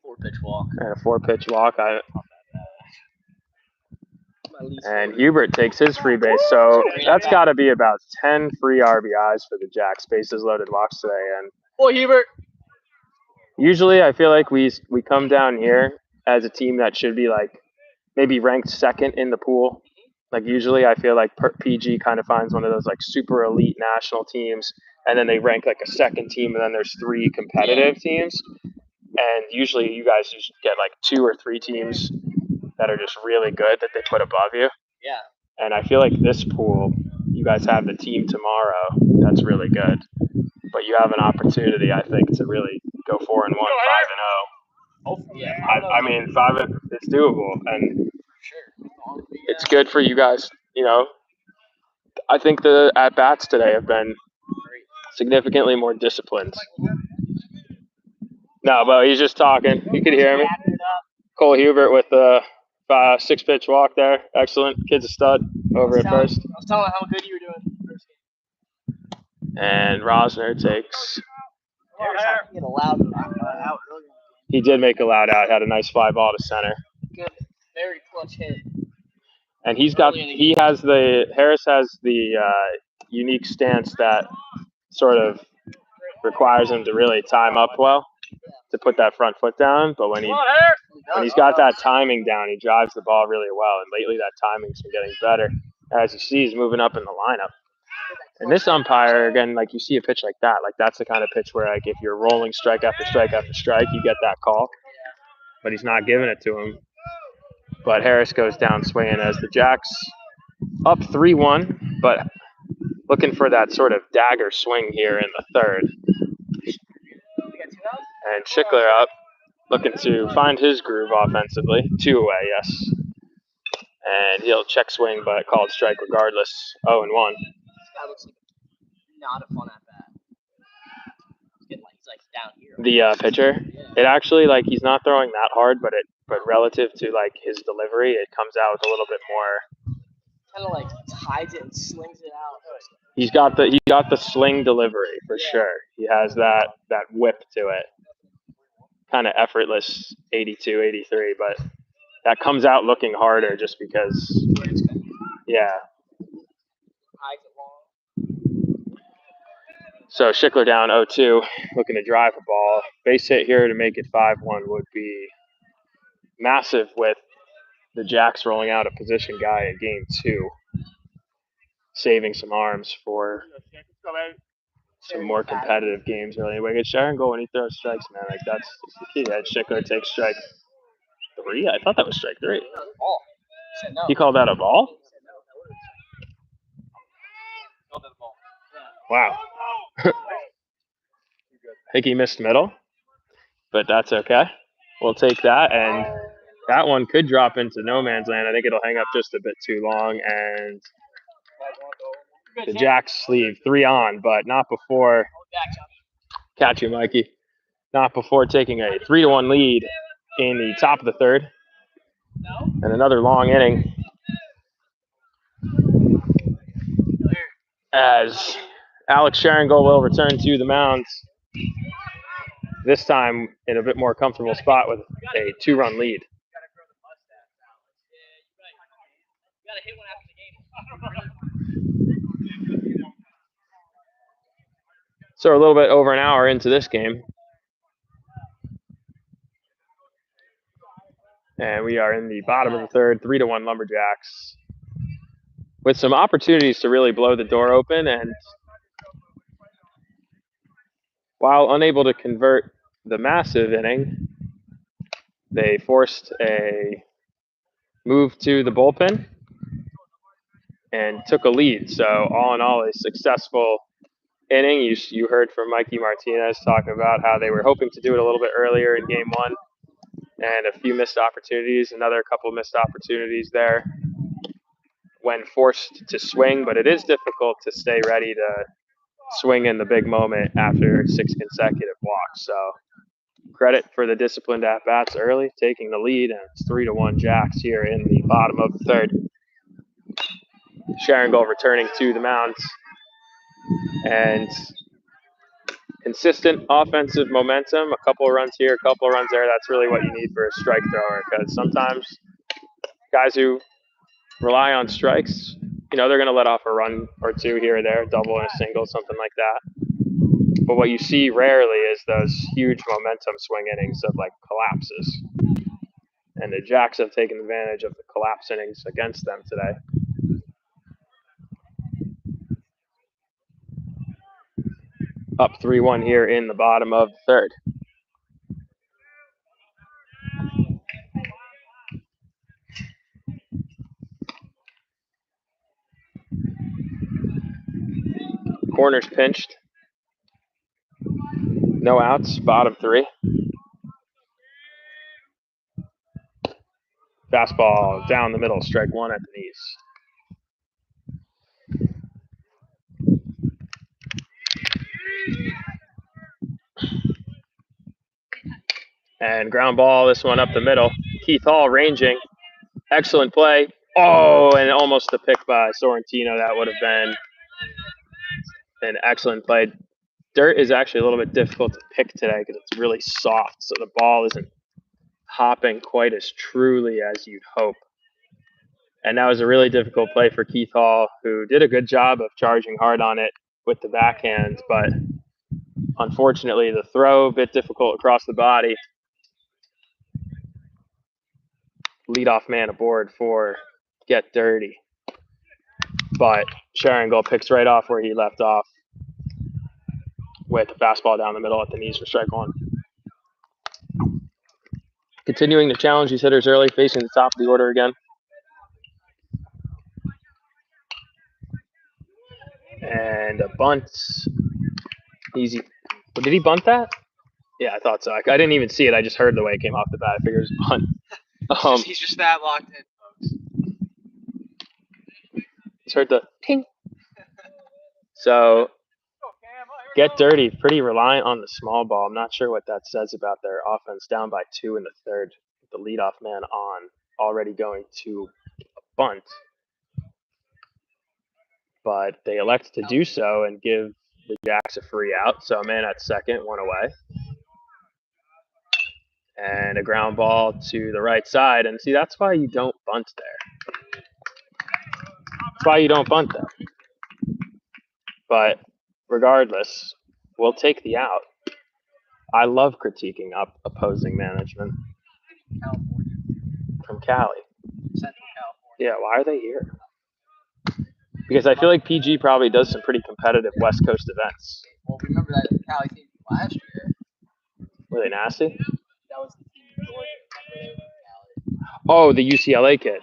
4-pitch walk. and a 4-pitch walk. My least And favorite. Hubert takes his free base. So that's got to be about 10 free RBIs for the Jacks. Bases loaded walks today. And Boy, Hubert. usually I feel like we come down here as a team that should be like maybe ranked second in the pool. Like usually I feel like PG kind of finds one of those like super elite national teams, and then they rank like a second team, and then there's 3 competitive teams. And usually you guys just get like 2 or 3 teams that are just really good that they put above you. Yeah. And I feel like this pool, you guys have the team tomorrow that's really good. But you have an opportunity, I think, to really go 4-1, 5-0. Hopefully, yeah. I mean, 5, it's doable, and Sure. it's good for you guys. You know, I think the at-bats today have been significantly more disciplined. No, but he's just talking. You could hear me. Cole Hubert with the 6-pitch walk there. Excellent. Kid's a stud over at first. I was telling him how good you were doing first game. And Rosner takes. Get a loud out earlier. He did make a loud out. Had a nice fly ball to center. Good, very clutch hit. And Harris has the unique stance that sort of requires him to really time up well to put that front foot down. But when he's got that timing down, he drives the ball really well. And lately that timing's been getting better. As you see, he's moving up in the lineup. And this umpire, again, like you see a pitch like that, like that's the kind of pitch where like if you're rolling strike after strike after strike, you get that call. But he's not giving it to him. But Harris goes down swinging as the Jacks up 3-1, but looking for that sort of dagger swing here in the third. And Schickler up, looking to find his groove offensively. 2 away, yes. And he'll check swing, but called strike regardless. 0-1. This guy looks like not a fun at bat. He's like down here. The pitcher, it actually like he's not throwing that hard, but relative to like his delivery, it comes out with a little bit more. Kind of like hides it and slings it out. He got the sling delivery for sure. He has that whip to it. Kind of effortless 82, 83, but that comes out looking harder just because. Yeah. Hides it long. So Schickler down 0-2, looking to drive a ball. Base hit here to make it 5-1 would be massive with the Jacks rolling out a position guy in game 2, saving some arms for some more competitive games. Really, anyway, get Sharon go when he throws strikes, man. Like that's the key. That Schickler takes strike 3. I thought that was strike 3. Ball. No. He called that a ball? Wow. I think he missed middle, but that's okay. We'll take that, and that one could drop into no man's land. I think it'll hang up just a bit too long, and the Jacks leave 3 on, but not before. Catch you, Mikey. Not before taking a 3-1 lead in the top of the third, and another long inning as Alex Sharingold will return to the mound, this time in a bit more comfortable spot with a 2-run lead. So a little bit over an hour into this game. And we are in the bottom of the third, 3-1 Lumberjacks, with some opportunities to really blow the door open. And while unable to convert the massive inning, they forced a move to the bullpen and took a lead. So all in all, a successful inning. You heard from Mikey Martinez talking about how they were hoping to do it a little bit earlier in game 1. And a few missed opportunities, another couple missed opportunities there. when forced to swing, but it is difficult to stay ready to swing in the big moment after 6 consecutive walks. So credit for the disciplined at-bats early, taking the lead, and it's 3-1 Jacks here in the bottom of the third. Sharongold returning to the mound. And consistent offensive momentum, a couple of runs here, a couple of runs there. That's really what you need for a strike thrower, because sometimes guys who rely on strikes, they're going to let off a run or two here or there, double and a single, something like that. But what you see rarely is those huge momentum swing innings of collapses. And the Jacks have taken advantage of the collapse innings against them today. Up 3-1 here in the bottom of the third. Corners pinched. No outs, bottom 3. Fastball down the middle, strike 1 at the knees. And ground ball, this one up the middle. Keith Hall ranging. Excellent play. Oh, and almost a pick by Sorrentino. That would have been an excellent play. Dirt is actually a little bit difficult to pick today because it's really soft, so the ball isn't hopping quite as truly as you'd hope. And that was a really difficult play for Keith Hall, who did a good job of charging hard on it with the backhand, but unfortunately the throw a bit difficult across the body. Leadoff man aboard for Get Dirty. But Sharongold picks right off where he left off with a fastball down the middle at the knees for strike 1. Continuing to challenge these hitters early, facing the top of the order again. And a bunt. Easy. Did he bunt that? Yeah, I thought so. I didn't even see it. I just heard the way it came off the bat. I figured it was a bunt. He's just that locked in, folks. Just heard the ping. So, Get Dirty, pretty reliant on the small ball. I'm not sure what that says about their offense. Down by 2 in the third. The leadoff man on, already going to a bunt. But they elect to do so and give the Jacks a free out. So a man at second, 1 away. And a ground ball to the right side. And see, that's why you don't bunt there. That's why you don't bunt there. But regardless, we'll take the out. I love critiquing opposing management. California. From Cali. Central California. Yeah, why are they here? Because I feel like PG probably does some pretty competitive West Coast events. Well, remember that Cali team last year? Were they nasty? That was the team in Georgia. Cali. Oh, the UCLA kid.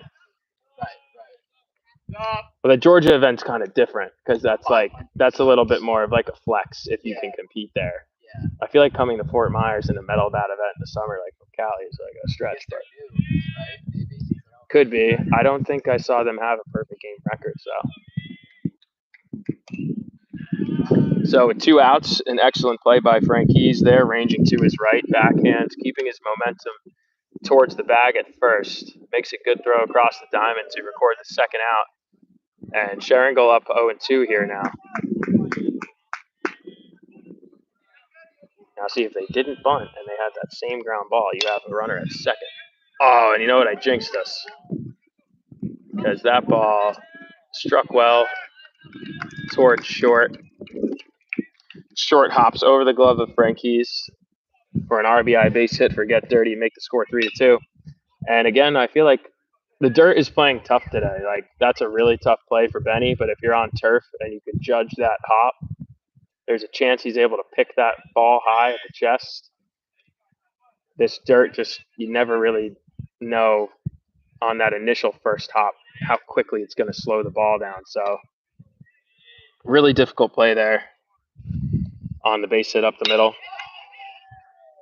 Right. Well, the Georgia event's kind of different because that's a little bit more of like a flex if you can compete there. Yeah. I feel like coming to Fort Myers in the middle of that event in the summer, like from Cali, is like a stretch. But Right? Maybe. could be. I don't think I saw them have a perfect game record, So with 2 outs, an excellent play by Frank Keys there, ranging to his right, backhand, keeping his momentum towards the bag at first. Makes a good throw across the diamond to record the second out. And Sharongold up 0-2 here now. Now see, if they didn't bunt and they had that same ground ball, you have a runner at second. Oh, and you know what? I jinxed us. Because that ball struck well towards short. Short hops over the glove of Frankie's for an RBI base hit for Get Dirty, make the score 3-2. And again, I feel like the dirt is playing tough today. Like, that's a really tough play for Benny, but if you're on turf and you can judge that hop, there's a chance he's able to pick that ball high at the chest. This dirt you never really know on that initial first hop how quickly it's going to slow the ball down. So, really difficult play there on the base hit up the middle.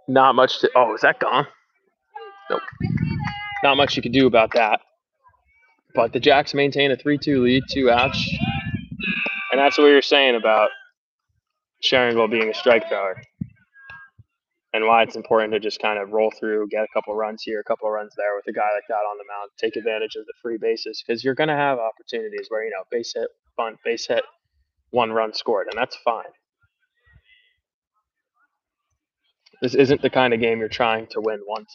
Not much to – oh, is that gone? Nope. Not much you could do about that. But the Jacks maintain a 3-2 lead, 2 outs. And that's what we were saying about Sharingville being a strike thrower and why it's important to just kind of roll through, get a couple runs here, a couple runs there with a guy like that on the mound, take advantage of the free bases because you're going to have opportunities where, base hit, bunt, base hit, 1 run scored, and that's fine. This isn't the kind of game you're trying to win 1-0.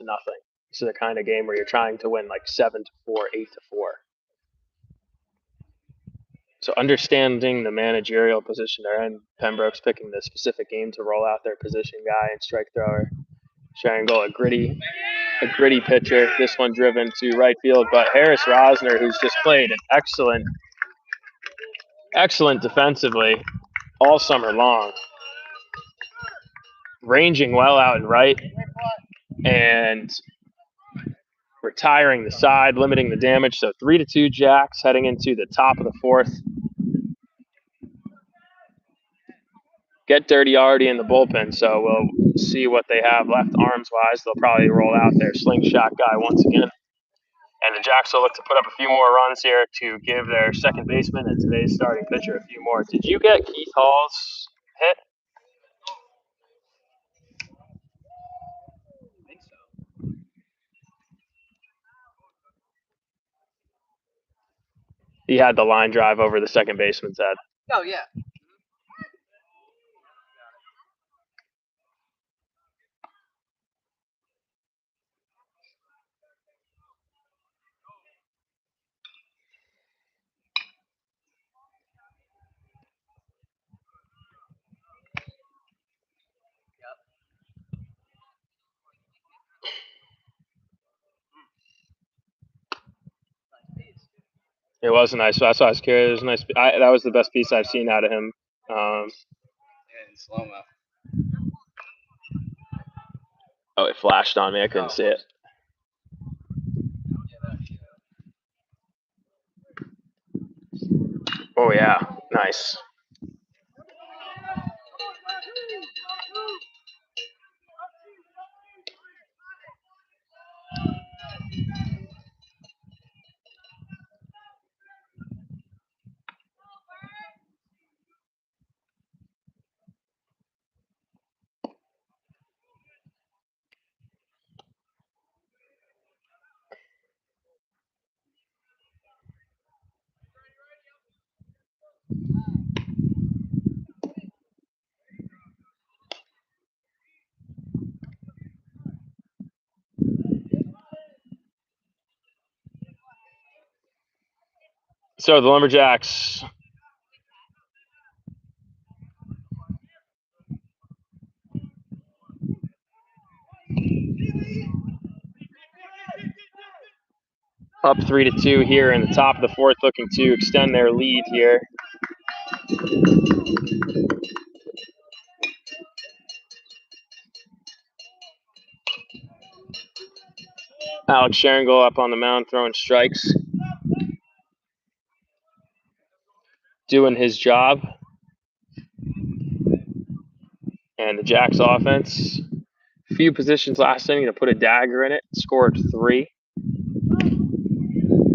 This is the kind of game where you're trying to win like 7-4, 8-4. So understanding the managerial position they're in, Pembroke's picking the specific game to roll out their position guy and strike thrower. Sharingville, a gritty pitcher. This one driven to right field, but Harris Rosner, who's just played an excellent defensively all summer long, ranging well out and right, and retiring the side, limiting the damage. So 3-2 Jacks heading into the top of the 4th. Get dirty already in the bullpen, so we'll see what they have left arms-wise. They'll probably roll out their slingshot guy once again. And the Jacks will look to put up a few more runs here to give their second baseman and today's starting pitcher a few more. Did you get Keith Hall's hit? I think so. He had the line drive over the second baseman's head. Oh, yeah. It was a nice. I saw his carry. It was a nice. That was the best piece I've seen out of him. In slow-mo. Oh, it flashed on me. I couldn't see it. Oh yeah, nice. So the Lumberjacks up 3-2 here in the top of the 4th, looking to extend their lead here. Alex Sharingville up on the mound throwing strikes, doing his job. And the Jacks offense, few positions last inning to put a dagger in it, scored 3.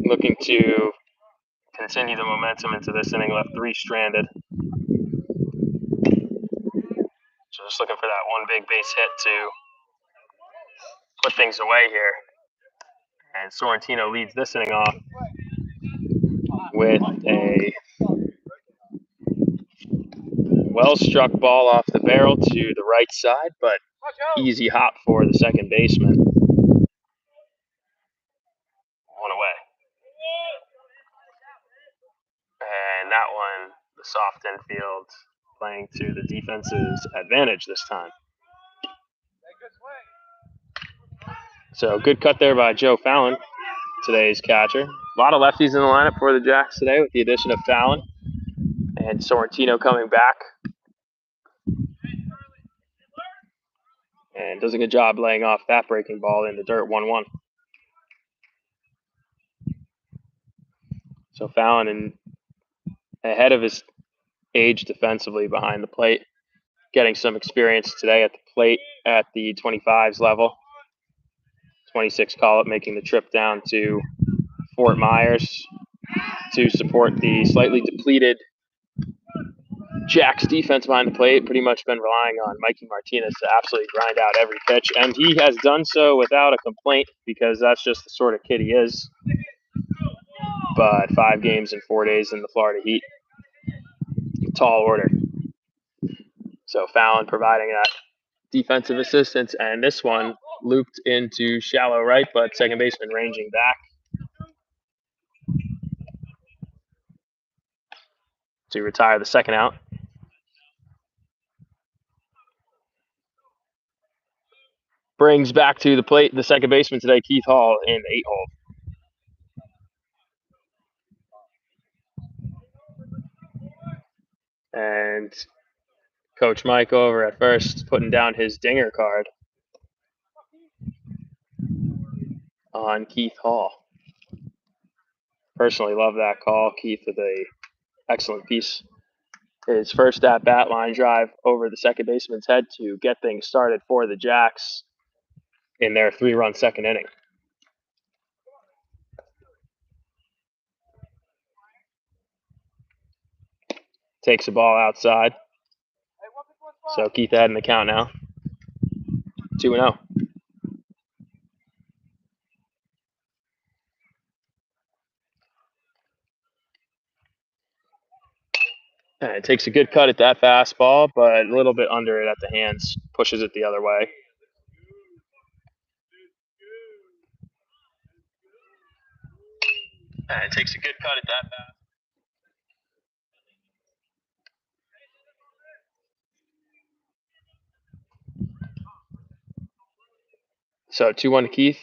Looking to continue the momentum into this inning, left 3 stranded. So just looking for that one big base hit to put things away here. And Sorrentino leads this inning off with a well-struck ball off the barrel to the right side, but easy hop for the second baseman. 1 away. And that one, the soft infield, playing to the defense's advantage this time. So good cut there by Joe Fallon, today's catcher. A lot of lefties in the lineup for the Jacks today with the addition of Fallon and Sorrentino coming back. And does a good job laying off that breaking ball in the dirt, 1-1. So Fallon ahead of his age defensively behind the plate, getting some experience today at the plate at the 25s level. 26 call-up, making the trip down to Fort Myers to support the slightly depleted Jacks defense behind the plate. Pretty much been relying on Mikey Martinez to absolutely grind out every pitch, and he has done so without a complaint because that's just the sort of kid he is. But 5 games in 4 days in the Florida Heat, tall order. So Fallon providing that defensive assistance, and this one looped into shallow right, but second baseman ranging back to retire the second out. Brings back to the plate the second baseman today, Keith Hall, in the 8-hole. And Coach Mike over at first putting down his dinger card on Keith Hall. Personally love that call. Keith with a excellent piece. His first at-bat line drive over the second baseman's head to get things started for the Jacks in their 3-run second inning. Takes the ball outside. So Keith ahead in the count now. 2-0. And it takes a good cut at that fastball, but a little bit under it at the hands. Pushes it the other way. And it takes a good cut at that fastball. So 2-1 to Keith.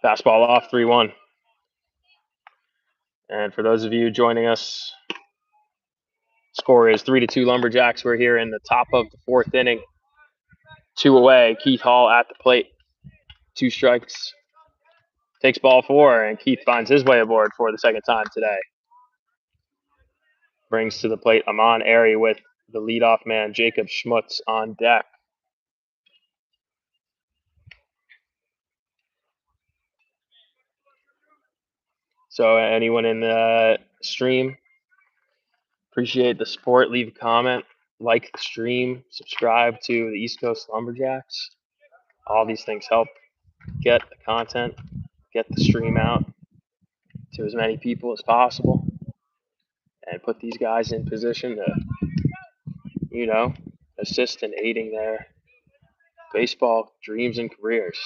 Fastball off, 3-1. And for those of you joining us, score is 3-2 Lumberjacks. We're here in the top of the 4th inning. 2 away. Keith Hall at the plate. 2 strikes. Takes ball 4, and Keith finds his way aboard for the second time today. Brings to the plate Amon Airy with the leadoff man, Jacob Schmutz, on deck. So anyone in the stream, appreciate the support. Leave a comment, like the stream, subscribe to the East Coast Lumberjacks. All these things help get the content, get the stream out to as many people as possible, and put these guys in position to, assist in aiding their baseball dreams and careers.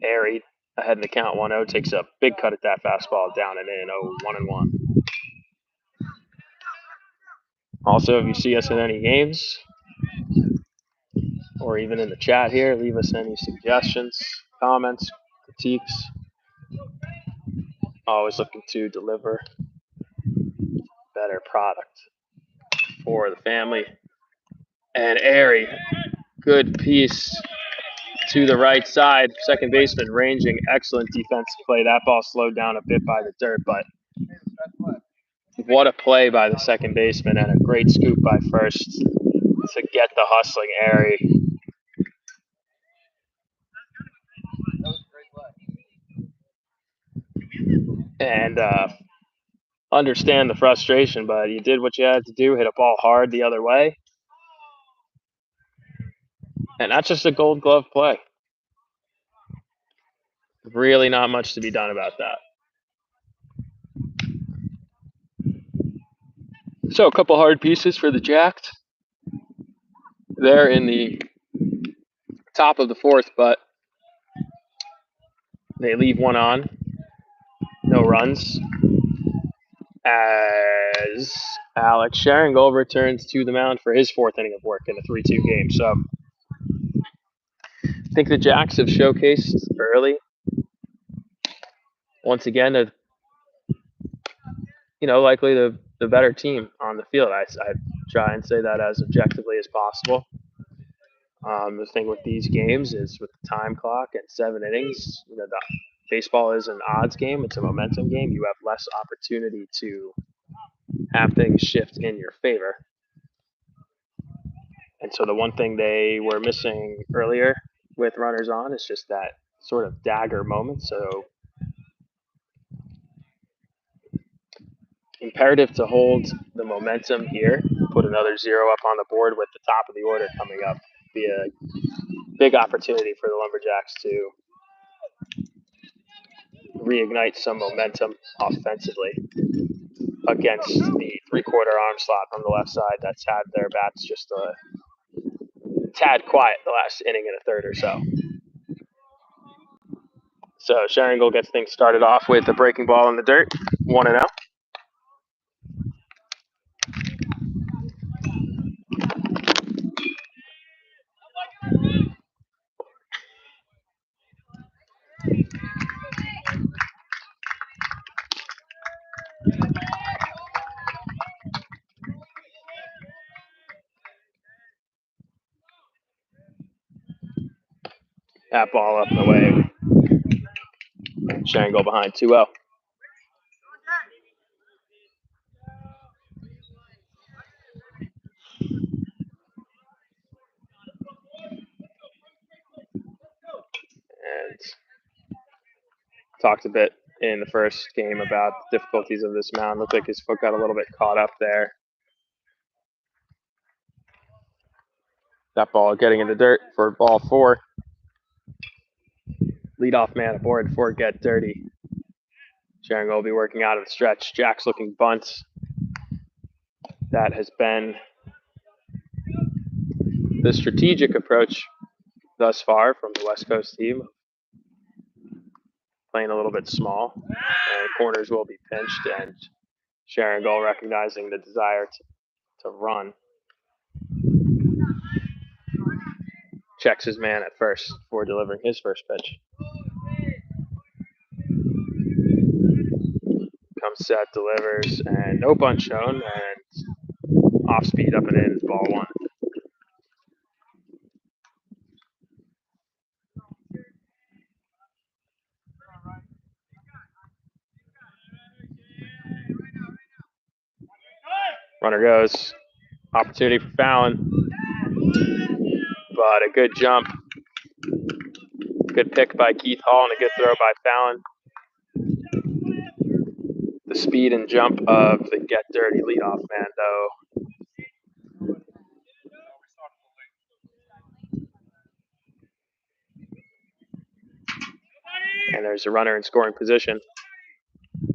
Airy ahead in the count 1-0, takes a big cut at that fastball down and in, 1-1. Also, if you see us in any games or even in the chat here, leave us any suggestions, comments, critiques. Always looking to deliver better product for the family. And Airy, good piece to the right side. Second baseman ranging, excellent defensive play. That ball slowed down a bit by the dirt, but what a play by the second baseman and a great scoop by first to get the hustling Airy. And understand the frustration, but you did what you had to do, hit a ball hard the other way. And that's just a gold glove play. Really not much to be done about that. So a couple hard pieces for the Jacks. They're in the top of the 4th, but they leave one on. No runs. As Alex Sharingold returns to the mound for his 4th inning of work in a 3-2 game. So I think the Jacks have showcased early. Once again, likely the better team on the field. I try and say that as objectively as possible. The thing with these games is with the time clock and 7 innings, the baseball is an odds game. It's a momentum game. You have less opportunity to have things shift in your favor. And so the one thing they were missing earlier with runners on is just that sort of dagger moment. So imperative to hold the momentum here, put another 0 up on the board with the top of the order coming up. Be a big opportunity for the Lumberjacks to reignite some momentum offensively against the three-quarter arm slot on the left side that's had their bats just a tad quiet the last inning and a third or so. So Sharingle gets things started off with a breaking ball in the dirt, 1-0. That ball up and away. Sharingle behind 2-0. And talked a bit in the first game about the difficulties of this mound. Looked like his foot got a little bit caught up there. That ball getting in the dirt for ball 4. Leadoff man aboard for Get Dirty. Sharingle will be working out of the stretch. Jack's looking bunt. That has been the strategic approach thus far from the West Coast team. Playing a little bit small. And corners will be pinched, and Sharingle recognizing the desire to run. Checks his man at first before delivering his first pitch. Comes set, delivers, and no bunt shown, and off speed up and in, ball 1. Runner goes. Opportunity for Fallon, but a good jump. Good pick by Keith Hall and a good throw by Fallon. The speed and jump of the Get Dirty leadoff man, though. And there's a runner in scoring position.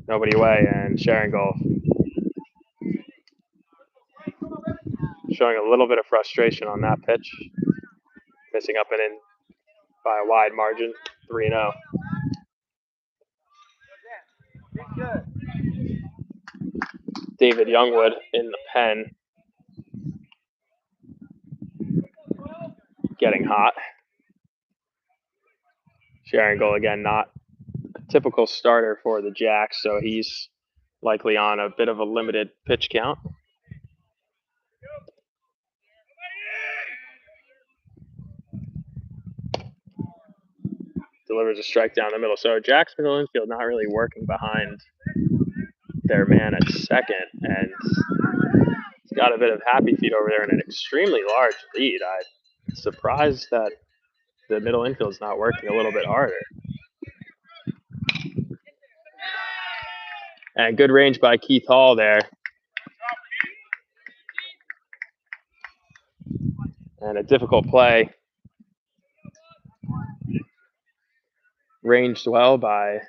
Nobody away, and Sharingle showing a little bit of frustration on that pitch. Missing up and in by a wide margin, 3-0. David Youngwood in the pen. Getting hot. Sharingle again, not a typical starter for the Jacks, so he's likely on a bit of a limited pitch count. Delivers a strike down the middle. So Jack's middle infield not really working behind their man at second, and he's got a bit of happy feet over there in an extremely large lead. I'm surprised that the middle infield's not working a little bit harder. And good range by Keith Hall there. And a difficult play. Ranged well by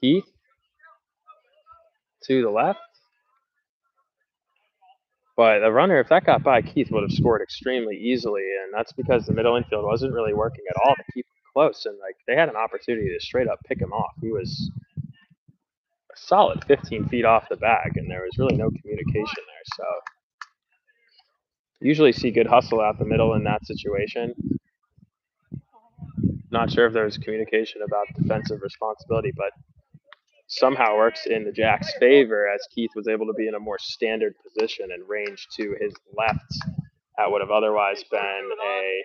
Keith to the left. But the runner, if that got by Keith, would have scored extremely easily. And that's because the middle infield wasn't really working at all to keep him close. And like they had an opportunity to straight up pick him off. He was a solid 15 feet off the bag, and there was really no communication there. So usually see good hustle out the middle in that situation. Not sure if there was communication about defensive responsibility, but somehow works in the Jacks' favor as Keith was able to be in a more standard position and range to his left at would have otherwise been a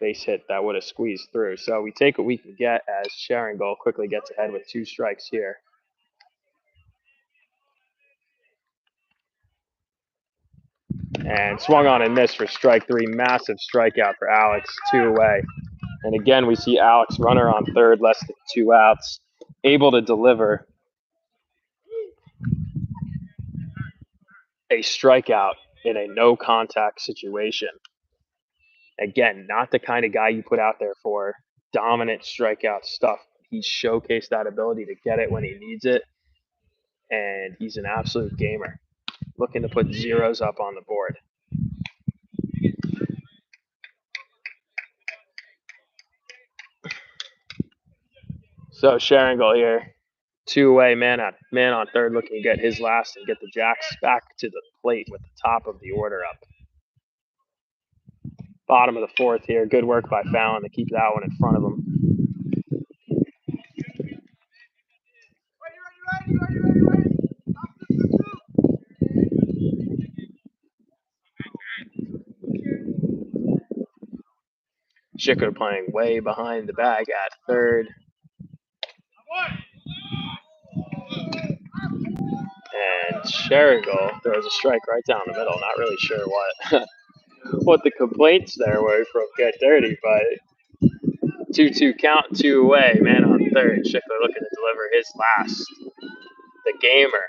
base hit that would have squeezed through. So we take what we can get as Sharingle quickly gets ahead with 2 strikes here. And swung on and missed for strike 3. Massive strikeout for Alex, 2 away. And again, we see Alex runner on third, less than 2 outs, able to deliver a strikeout in a no contact situation. Again, not the kind of guy you put out there for dominant strikeout stuff. He showcased that ability to get it when he needs it, and he's an absolute gamer, looking to put zeros up on the board. So Sharingal here, 2 away, man on third, looking to get his last and get the Jacks back to the plate with the top of the order up. Bottom of the fourth here, good work by Fallon to keep that one in front of him. Schicker playing way behind the bag at third. And Sharingal throws a strike right down the middle. Not really sure what the complaints there were from Get Dirty, but 2-2 count, 2 away, man on third. Schicker looking to deliver his last. The gamer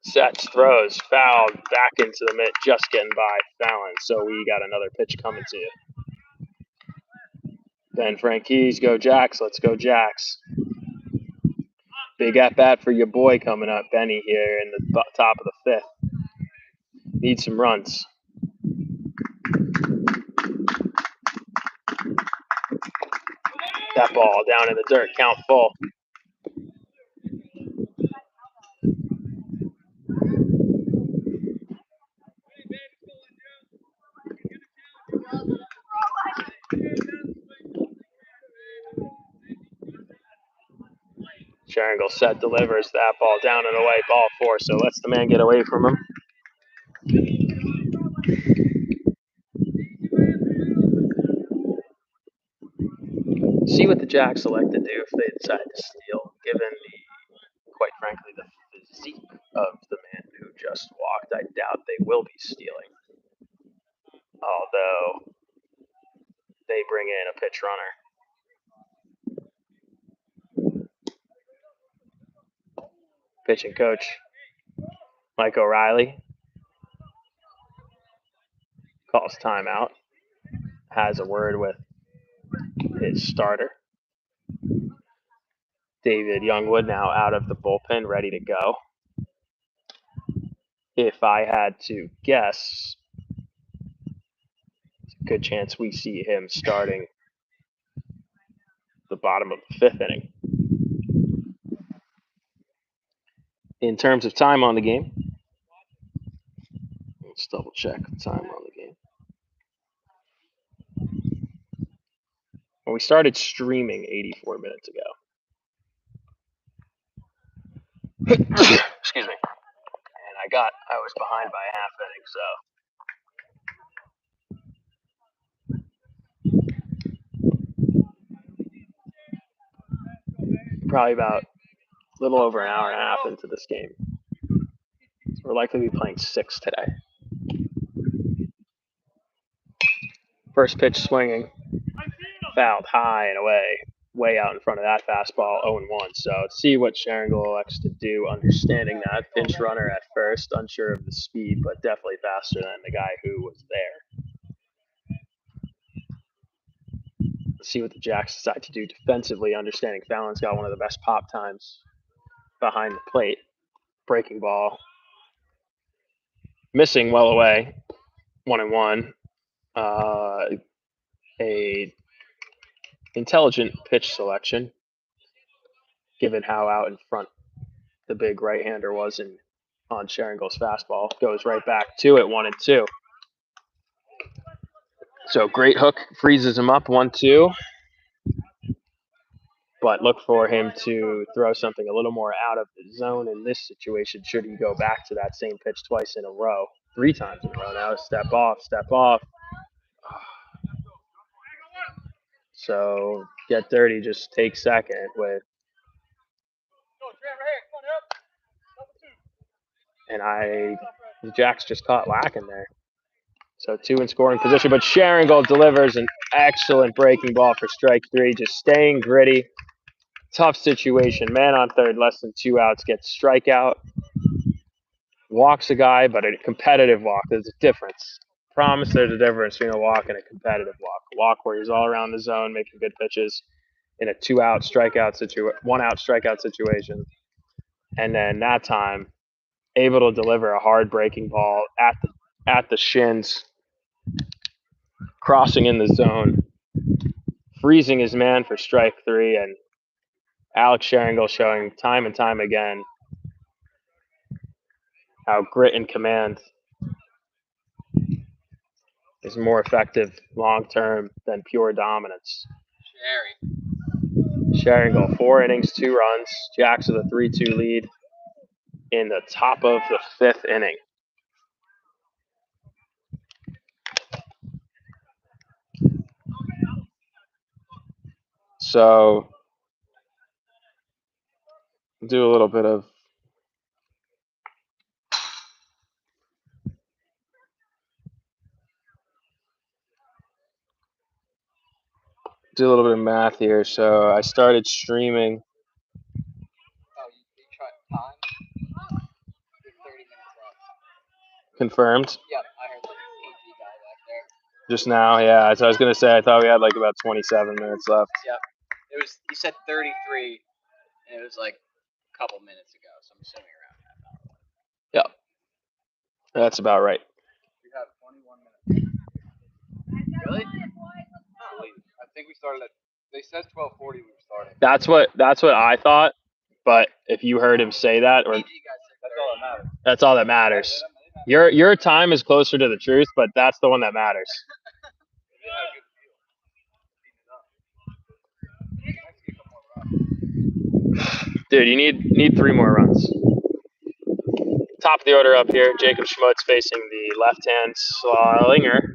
sets, throws, fouled, back into the mitt, just getting by Fallon. So we got another pitch coming to you. Ben Franquise, go Jacks. Let's go Jacks. Big at-bat for your boy coming up, Benny, here in the top of the fifth. Need some runs. That ball down in the dirt, count full. Sharingal set, delivers that ball down and away, ball 4, so lets the man get away from him. See what the Jacks elect to do if they decide to steal, given quite frankly, the physique of the man who just walked. I doubt they will be stealing. Although they bring in a pitch runner. Pitching coach Mike O'Reilly calls timeout, has a word with his starter. David Youngwood now out of the bullpen, ready to go. If I had to guess, it's a good chance we see him starting the bottom of the 5th inning. In terms of time on the game, let's double check the time on the game. Well, we started streaming 84 minutes ago. Excuse me. And I was behind by a half inning, so probably about a little over an hour and a half into this game. So we're likely to be playing 6 today. First pitch swinging, fouled high and away, way out in front of that fastball, 0-1. So see what Sharingal elects to do, understanding that pinch runner at first, unsure of the speed, but definitely faster than the guy who was there. See what the Jacks decide to do defensively, understanding Fallon's got one of the best pop times behind the plate. Breaking ball, missing well away, 1-1. A intelligent pitch selection, given how out in front the big right-hander was on Sharingal's fastball. Goes right back to it, 1-2. So great hook, freezes him up, 1-2. But look for him to throw something a little more out of the zone in this situation should he go back to that same pitch twice in a row. 3 times in a row now. Step off, step off. So Get Dirty just takes second with, and the Jacks just caught lacking there. So 2 in scoring position, but Sharingal delivers an excellent breaking ball for strike 3, just staying gritty. Tough situation. Man on third, less than 2 outs, gets strikeout. Walks a guy, but a competitive walk. There's a difference. Promise there's a difference between a walk and a competitive walk. A walk where he's all around the zone making good pitches in a 2-out strikeout situation, 1-out strikeout situation. And then that time, able to deliver a hard breaking ball at the shins, crossing in the zone, freezing his man for strike 3, and Alex Sharingal showing time and time again how grit and command is more effective long term than pure dominance. Sharingal, 4 innings, 2 runs. Jacks with a 3-2 lead in the top of the 5th inning. So, do a little bit of math here. So I started streaming. Oh, you tried time? 30 minutes left. Confirmed. Yep, I heard the AG guy back there. Just now, yeah. So I was gonna say I thought we had like about 27 minutes left. Yep. It was. He said 33, and it was like a couple minutes ago. So I'm assuming around half hour. Yep. That's about right. We have 21 minutes. Really? I think we started at. They said 12:40 we were starting. That's what I thought. But if you heard him say that, or AG guy said that's all that matters. that's all that matters. Your time is closer to the truth, but that's the one that matters. Dude, you need 3 more runs. Top of the order up here, Jacob Schmutz facing the left-hand slinger.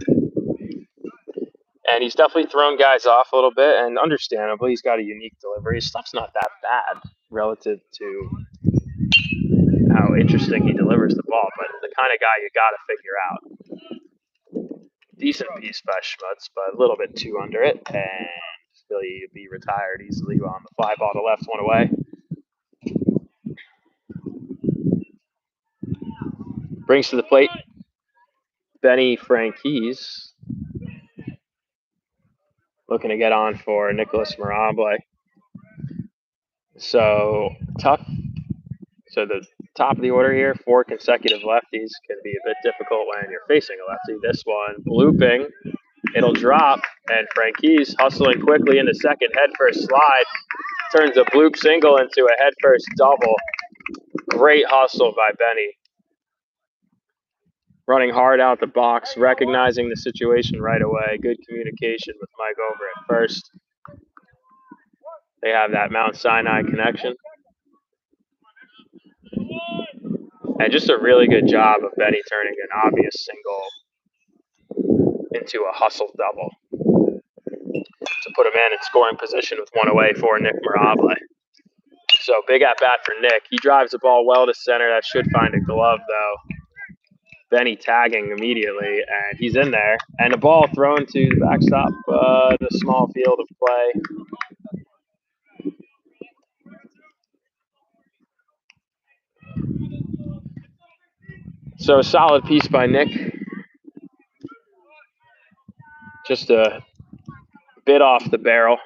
And he's definitely thrown guys off a little bit, and understandably, he's got a unique delivery. His stuff's not that bad relative to how interesting he delivers the ball, but the kind of guy you got to figure out. Decent piece by Schmutz, but a little bit too under it, and still you'd be retired easily on the fly ball to left, 1 away. Brings to the plate Benny Franquise, looking to get on for Nicholas Mirable. So tough. So the top of the order here, 4 consecutive lefties can be a bit difficult when you're facing a lefty. This one blooping, it'll drop, and Franquise hustling quickly into second, head first slide, turns a bloop single into a head first double. Great hustle by Benny. Running hard out the box, recognizing the situation right away. Good communication with Mike over at first. They have that Mount Sinai connection. And just a really good job of Benny turning an obvious single into a hustle double to put a man in scoring position with 1 away for Nick Mirable. So big at bat for Nick. He drives the ball well to center. That should find a glove, though. Benny tagging immediately, and he's in there. And the ball thrown to the backstop, the small field of play. So a solid piece by Nick. Just a bit off the barrel.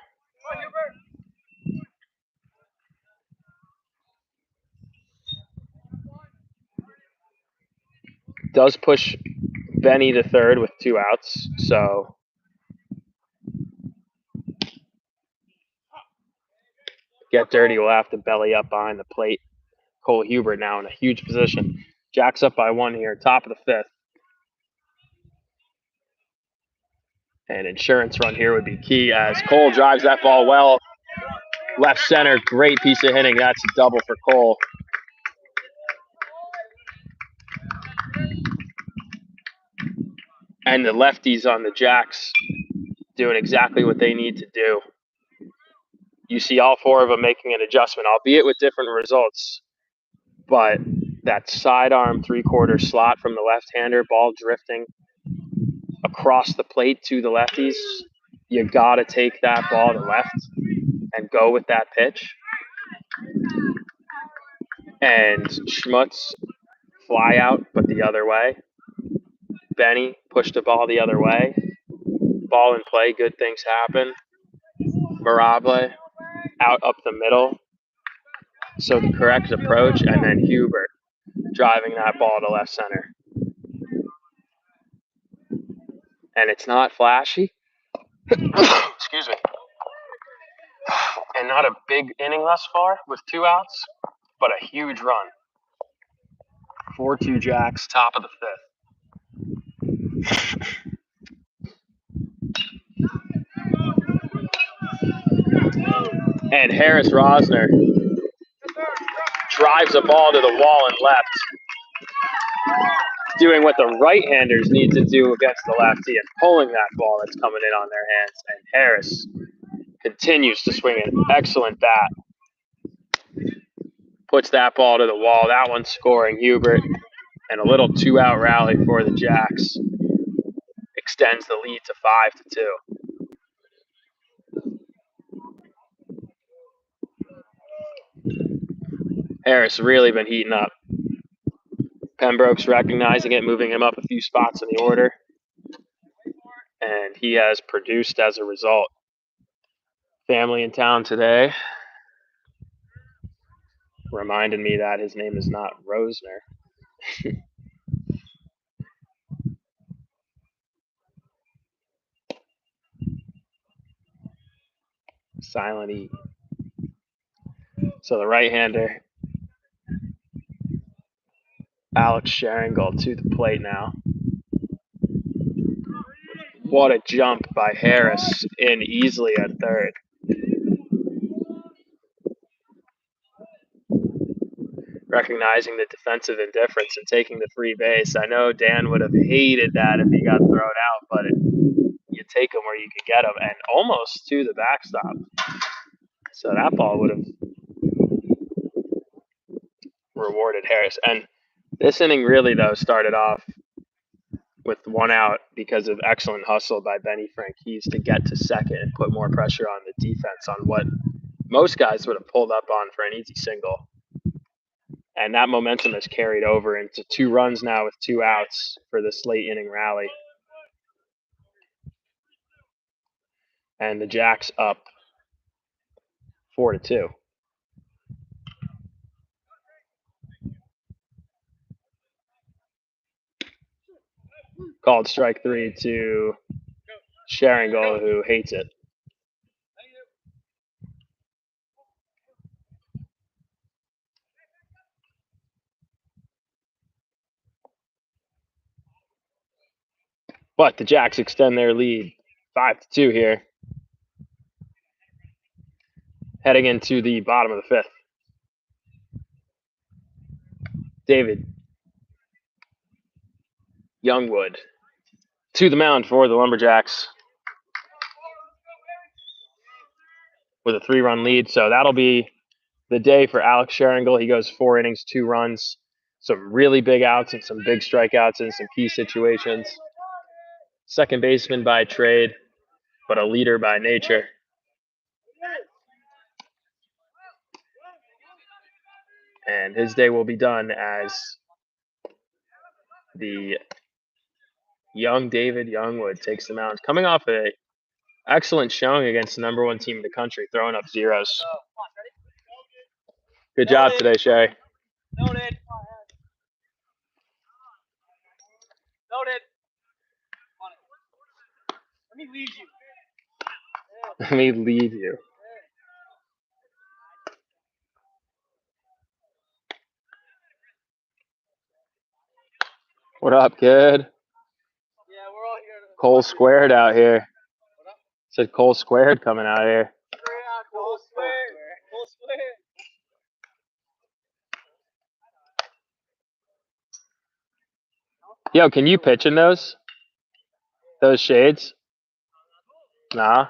Does push Benny to third with 2 outs, so Get Dirty will have to belly up behind the plate. Cole Hubert now in a huge position. Jacks up by 1 here, top of the 5th. An insurance run here would be key as Cole drives that ball well. Left center, great piece of hitting. That's a double for Cole. And the lefties on the Jacks doing exactly what they need to do. You see all 4 of them making an adjustment, albeit with different results. But that sidearm 3/4 slot from the left-hander, ball drifting, across the plate to the lefties, you got to take that ball to left and go with that pitch. And Schmutz fly out, but the other way. Benny pushed the ball the other way. Ball in play, good things happen. Mirable out up the middle. So the correct approach, and then Hubert driving that ball to left center. And it's not flashy. Excuse me. And not a big inning thus far with 2 outs, but a huge run. 4-2 Jacks, top of the 5th. And Harris Rosner drives a ball to the wall and left, doing what the right-handers need to do against the lefty and pulling that ball that's coming in on their hands. And Harris continues to swing an excellent bat. Puts that ball to the wall. That one's scoring Hubert. And a little 2-out rally for the Jacks extends the lead to 5-2. Harris really been heating up. Pembroke's recognizing it, moving him up a few spots in the order. And he has produced as a result. Family in town today reminded me that his name is not Rosner. Silent E. So the right-hander, Alex Sharingle, to the plate now. What a jump by Harris in easily at third. Recognizing the defensive indifference and taking the free base. I know Dan would have hated that if he got thrown out, but you take him where you can get him, and almost to the backstop. So that ball would have rewarded Harris. And this inning really, though, started off with 1 out because of excellent hustle by Benny Franquise to get to second and put more pressure on the defense on what most guys would have pulled up on for an easy single. And that momentum has carried over into 2 runs now with 2 outs for this late inning rally. And the Jacks up 4-2. Called strike 3 to Sharingle, who hates it. But the Jacks extend their lead 5-2 here. Heading into the bottom of the 5th. David Youngwood to the mound for the Lumberjacks with a 3-run lead. So that'll be the day for Alex Sharingle. He goes 4 innings, 2 runs, some really big outs and some big strikeouts in some key situations. Second baseman by trade, but a leader by nature. And his day will be done as the young David Youngwood takes the mound. Coming off an excellent showing against the number 1 team in the country, throwing up zeros. Good job today, Shay. Noted. Noted. Let me lead you. Let me lead you. What up, kid? Yeah, we're all here. Cole Squared out here. Said Cole Squared coming out here. Cole Squared. Cole Squared. Yo, can you pitch in those? Those shades? Nah.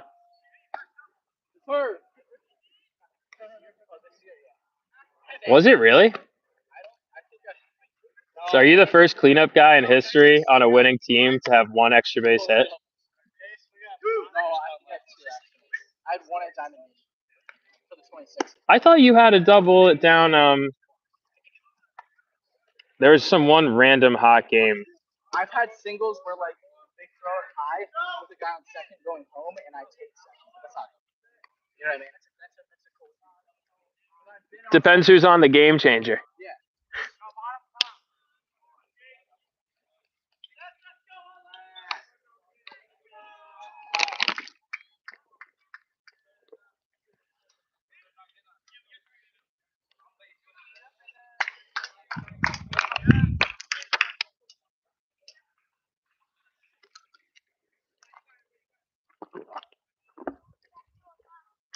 Was it really? So are you the first cleanup guy in history on a winning team to have one extra base hit? I had one at Diamond for the 26th. I thought you had a double it down. There was some one random hot game. I've had singles where like they throw it high with the guy on second going home, and I take second. That's not. You know what I mean? That's a cool. Depends who's on the game changer. Yeah.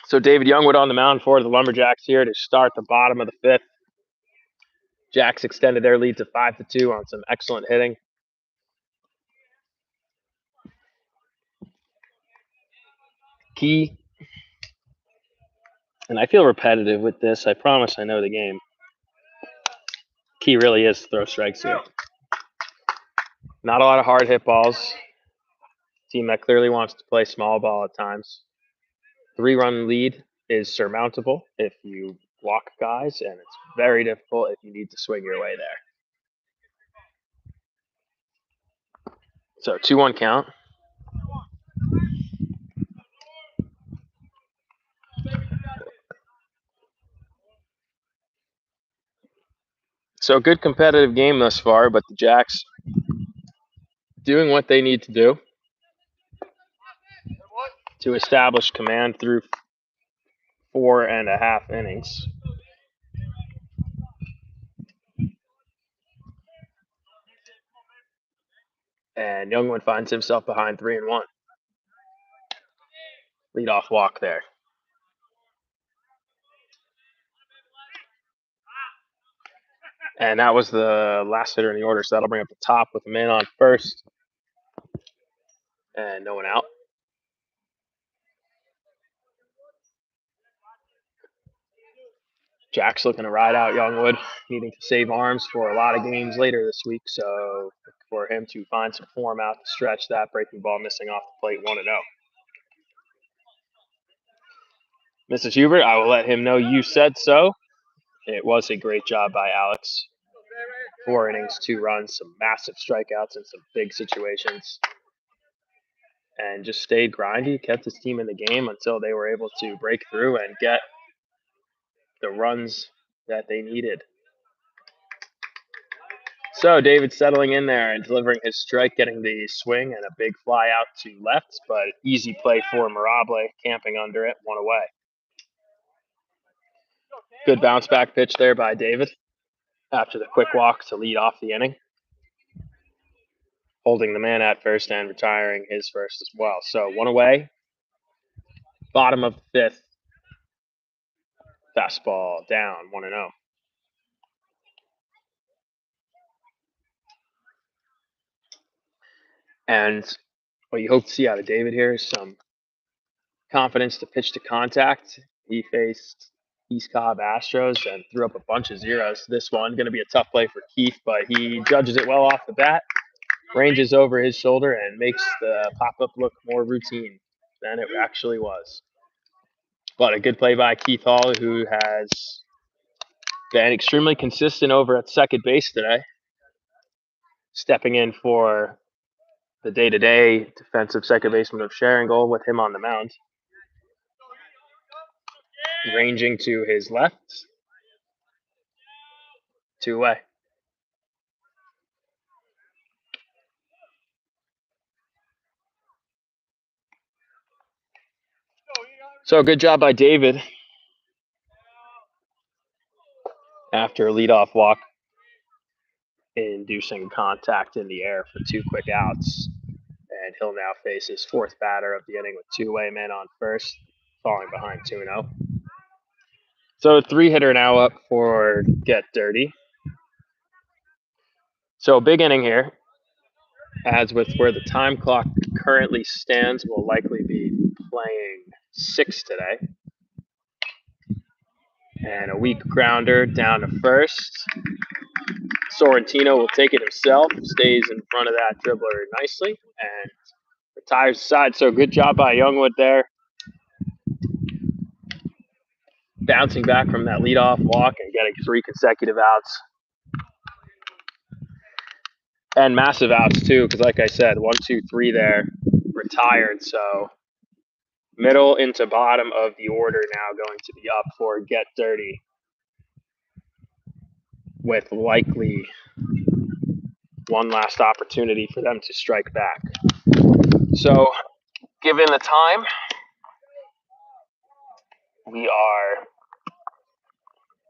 So David Youngwood on the mound for the Lumberjacks here to start the bottom of the fifth. Jacks extended their lead to 5-2 on some excellent hitting. Key, and I feel repetitive with this. I promise I know the game. Key really is throw strikes here. Not a lot of hard hit balls. Team that clearly wants to play small ball at times. 3-run lead is surmountable if you walk guys, and it's very difficult if you need to swing your way there. So 2-1 count. So good competitive game thus far, but the Jacks doing what they need to do to establish command through 4.5 innings. And Youngwood finds himself behind 3-1. Leadoff walk there. And that was the last hitter in the order, so that'll bring up the top with a man on first. And no one out. Jack's looking to ride out Youngwood, needing to save arms for a lot of games later this week. So for him to find some form out to stretch that breaking ball missing off the plate 1-0. Mrs. Hubert, I will let him know you said so. It was a great job by Alex. 4 innings, 2 runs, some massive strikeouts in some big situations. And just stayed grindy, kept his team in the game until they were able to break through and get the runs that they needed. So David settling in there and delivering his strike, getting the swing and a big fly out to left, but easy play for Mirable, camping under it, 1 away. Good bounce back pitch there by David after the quick walk to lead off the inning. Holding the man at first and retiring his first as well. So 1 away, bottom of the fifth. Fastball down, 1-0. And what you hope to see out of David here is some confidence to pitch to contact. He faced East Cobb Astros and threw up a bunch of zeros. This one going to be a tough play for Keith, but he judges it well off the bat, ranges over his shoulder, and makes the pop-up look more routine than it actually was. But a good play by Keith Hall, who has been extremely consistent over at second base today, stepping in for the day-to-day defensive second baseman of Sharingold with him on the mound. Ranging to his left. 2 away. So good job by David after a leadoff walk, inducing contact in the air for 2 quick outs. And he'll now face his 4th batter of the inning with 2-away men on first, falling behind 2-0. So 3-hitter now up for Get Dirty. So big inning here. As with where the time clock currently stands, we'll likely be playing 6 today. And a weak grounder down to first. Sorrentino will take it himself, stays in front of that dribbler nicely, and retires aside. So good job by Youngwood there. Bouncing back from that leadoff walk and getting 3 consecutive outs. And massive outs too, because like I said, 1, 2, 3 there, retired. So middle into bottom of the order now going to be up for Get Dirty, with likely one last opportunity for them to strike back. So given the time, we are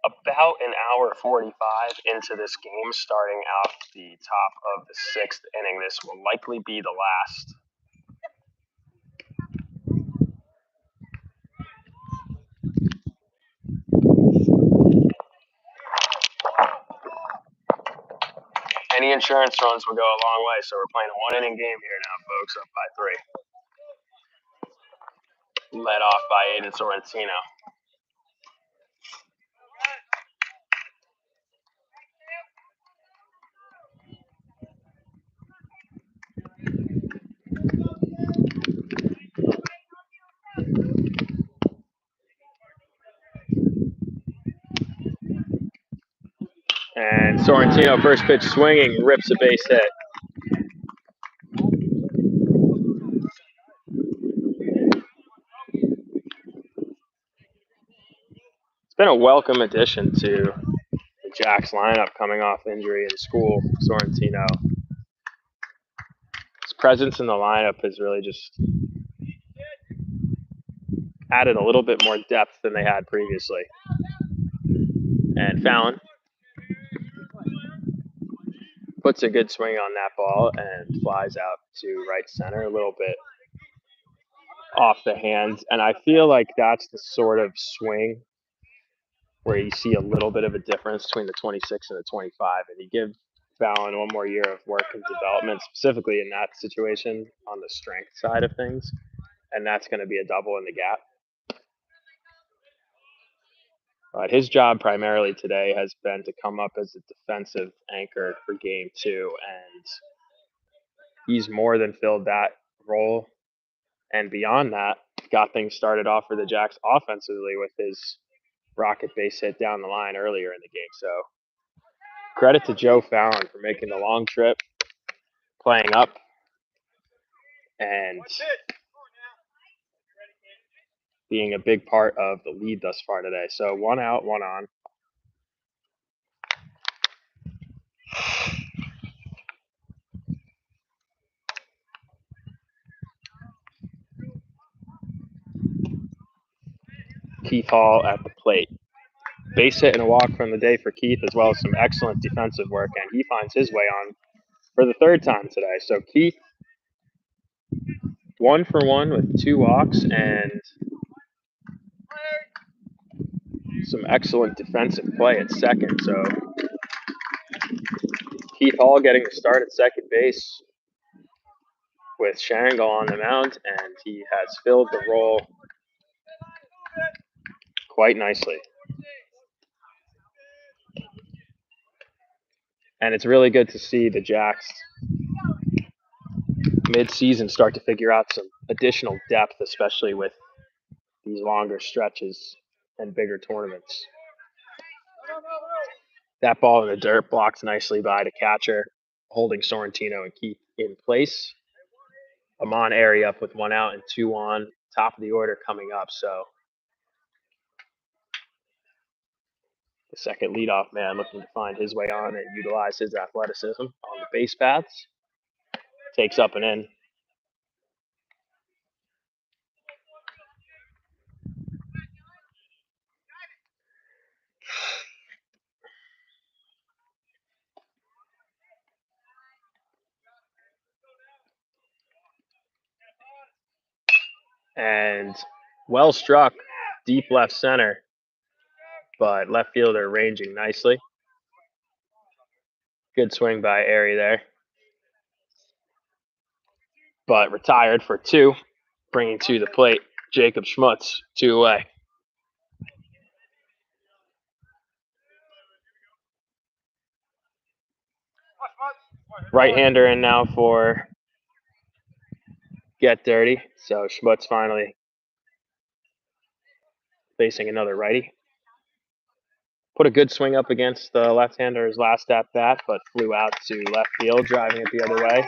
about an hour 45 into this game, starting out the top of the 6th inning. This will likely be the last. Any insurance runs will go a long way, so we're playing a 1-inning game here now, folks, up by 3. Led off by Aiden Sorrentino. And Sorrentino, first pitch swinging, rips a base hit. It's been a welcome addition to the Jacks lineup coming off injury in school. Sorrentino, his presence in the lineup has really just added a little bit more depth than they had previously. And Fallon puts a good swing on that ball and flies out to right center, a little bit off the hands. And I feel like that's the sort of swing where you see a little bit of a difference between the 26 and the 25. And you give Fallon one more year of work and development, specifically in that situation on the strength side of things. And that's going to be a double in the gap. But his job primarily today has been to come up as a defensive anchor for game 2. And he's more than filled that role. And beyond that, got things started off for the Jacks offensively with his rocket base hit down the line earlier in the game. So credit to Joe Fallon for making the long trip, playing up, and being a big part of the lead thus far today. So 1 out, 1 on. Keith Hall at the plate. Base hit and a walk from the day for Keith, as well as some excellent defensive work, and he finds his way on for the 3rd time today. So Keith, 1 for 1 with 2 walks and some excellent defensive play at second. So Keith Hall getting the start at second base with Sharingal on the mound, and he has filled the role quite nicely. And it's really good to see the Jacks mid-season start to figure out some additional depth, especially with these longer stretches and bigger tournaments. That ball in the dirt blocked nicely by the catcher, holding Sorrentino and Keith in place. Amon Airy up with 1 out and 2 on, top of the order coming up. So the second leadoff man looking to find his way on and utilize his athleticism on the base paths. Takes up and in. And well struck, deep left center, but left fielder ranging nicely. Good swing by Airy there. But retired for 2, bringing to the plate Jacob Schmutz, 2 away. Right-hander in now for Get Dirty. So Schmutz finally facing another righty. Put a good swing up against the left-hander his last at-bat, but flew out to left field, driving it the other way,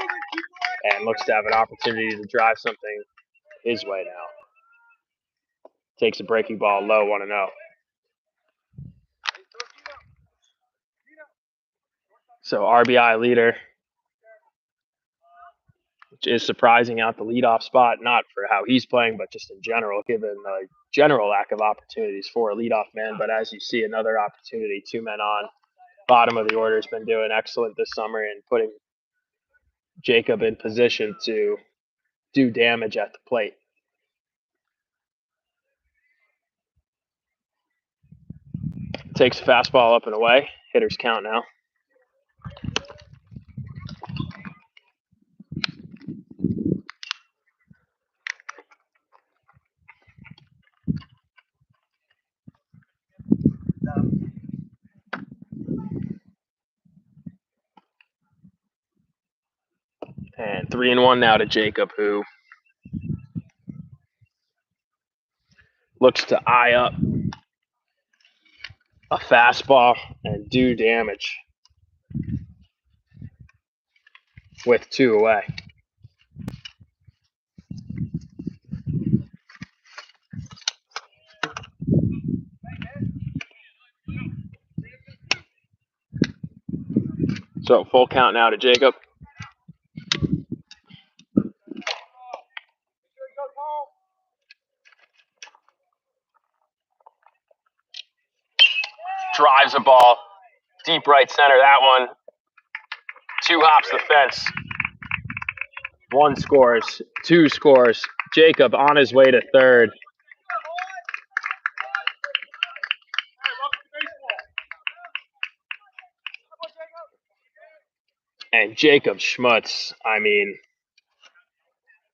and looks to have an opportunity to drive something his way now. Takes a breaking ball low, 1-0. So RBI leader, which is surprising out the leadoff spot, not for how he's playing, but just in general, given the general lack of opportunities for a leadoff man. But as you see, another opportunity, 2 men on. Bottom of the order has been doing excellent this summer and putting Jacob in position to do damage at the plate. Takes a fastball up and away. Hitters count now. And 3-1 now to Jacob, who looks to eye up a fastball and do damage with 2 away. So full count now to Jacob. Drives a ball deep right center. That one 2 hops the fence. 1 scores, 2 scores. Jacob on his way to third. And Jacob Schmutz, I mean,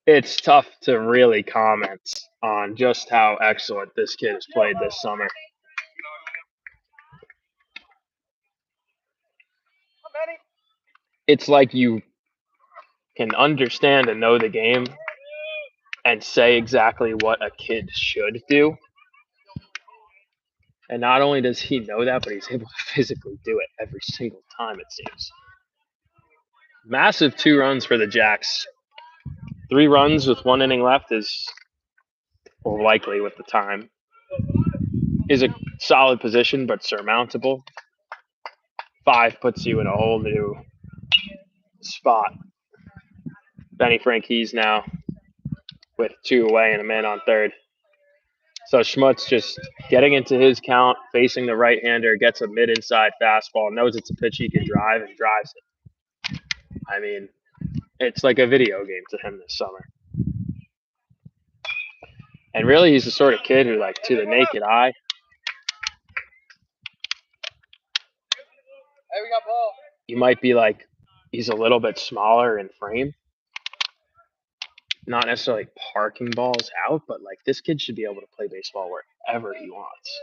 it's tough to really comment on just how excellent this kid has played this summer. It's like you can understand and know the game and say exactly what a kid should do. And not only does he know that, but he's able to physically do it every single time, it seems. Massive 2 runs for the Jacks. 3 runs with 1 inning left is, or likely with the time, is a solid position, but surmountable. 5 puts you in a whole new spot. Benny Franquise now with 2 away and a man on third. So Schmutz just getting into his count, facing the right-hander, gets a mid-inside fastball, knows it's a pitch he can drive, and drives it. I mean, it's like a video game to him this summer. And really, he's the sort of kid who, like, to the naked eye, you might be like, he's a little bit smaller in frame. Not necessarily parking balls out, but, like, this kid should be able to play baseball wherever he wants.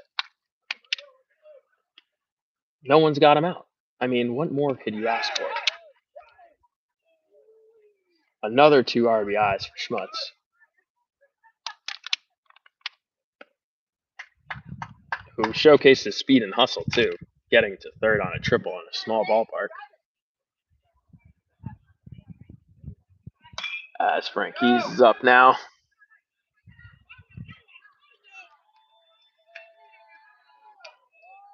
No one's got him out. I mean, what more could you ask for? Another 2 RBIs for Schmutz, who showcased his speed and hustle, too, getting to third on a triple in a small ballpark. As Franquise is up now.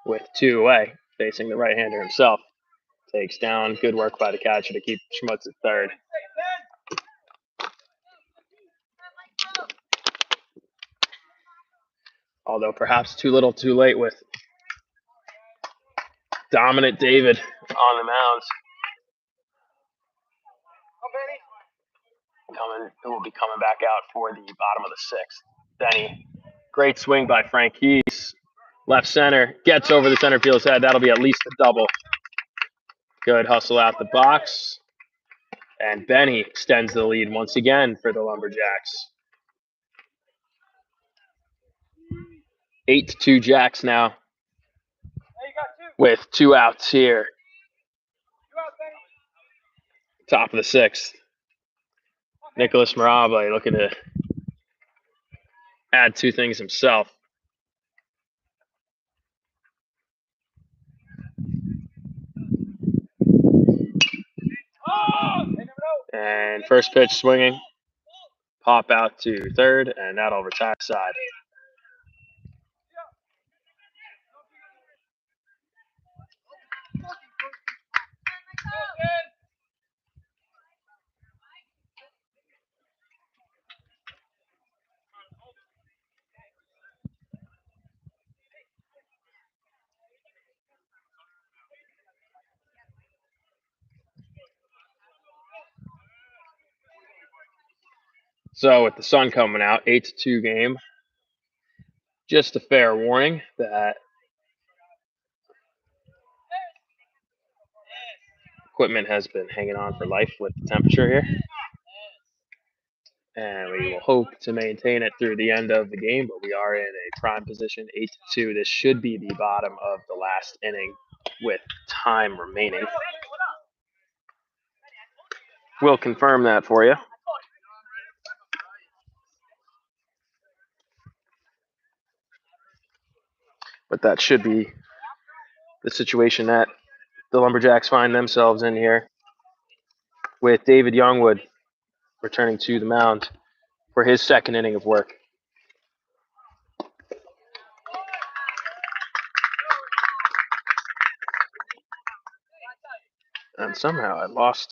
With 2 away, facing the right-hander himself. Takes down. Good work by the catcher to keep Schmutz at third. Although perhaps too little too late with dominant David on the mound. Will be coming back out for the bottom of the 6th. Benny, great swing by Franquise. Left center, gets over the center field's head. That'll be at least a double. Good hustle out the box. And Benny extends the lead once again for the Lumberjacks. 8-2 Jacks now. With 2 outs here. Top of the sixth. Nicholas Mirabile looking to add 2 things himself. And first pitch swinging. Pop out to third, and that'll retire side. So with the sun coming out, 8-2 game. Just a fair warning that equipment has been hanging on for life with the temperature here. And we will hope to maintain it through the end of the game, but we are in a prime position, 8-2. This should be the bottom of the last inning with time remaining. We'll confirm that for you. But that should be the situation that the Lumberjacks find themselves in here, with David Youngwood returning to the mound for his second inning of work. And somehow I lost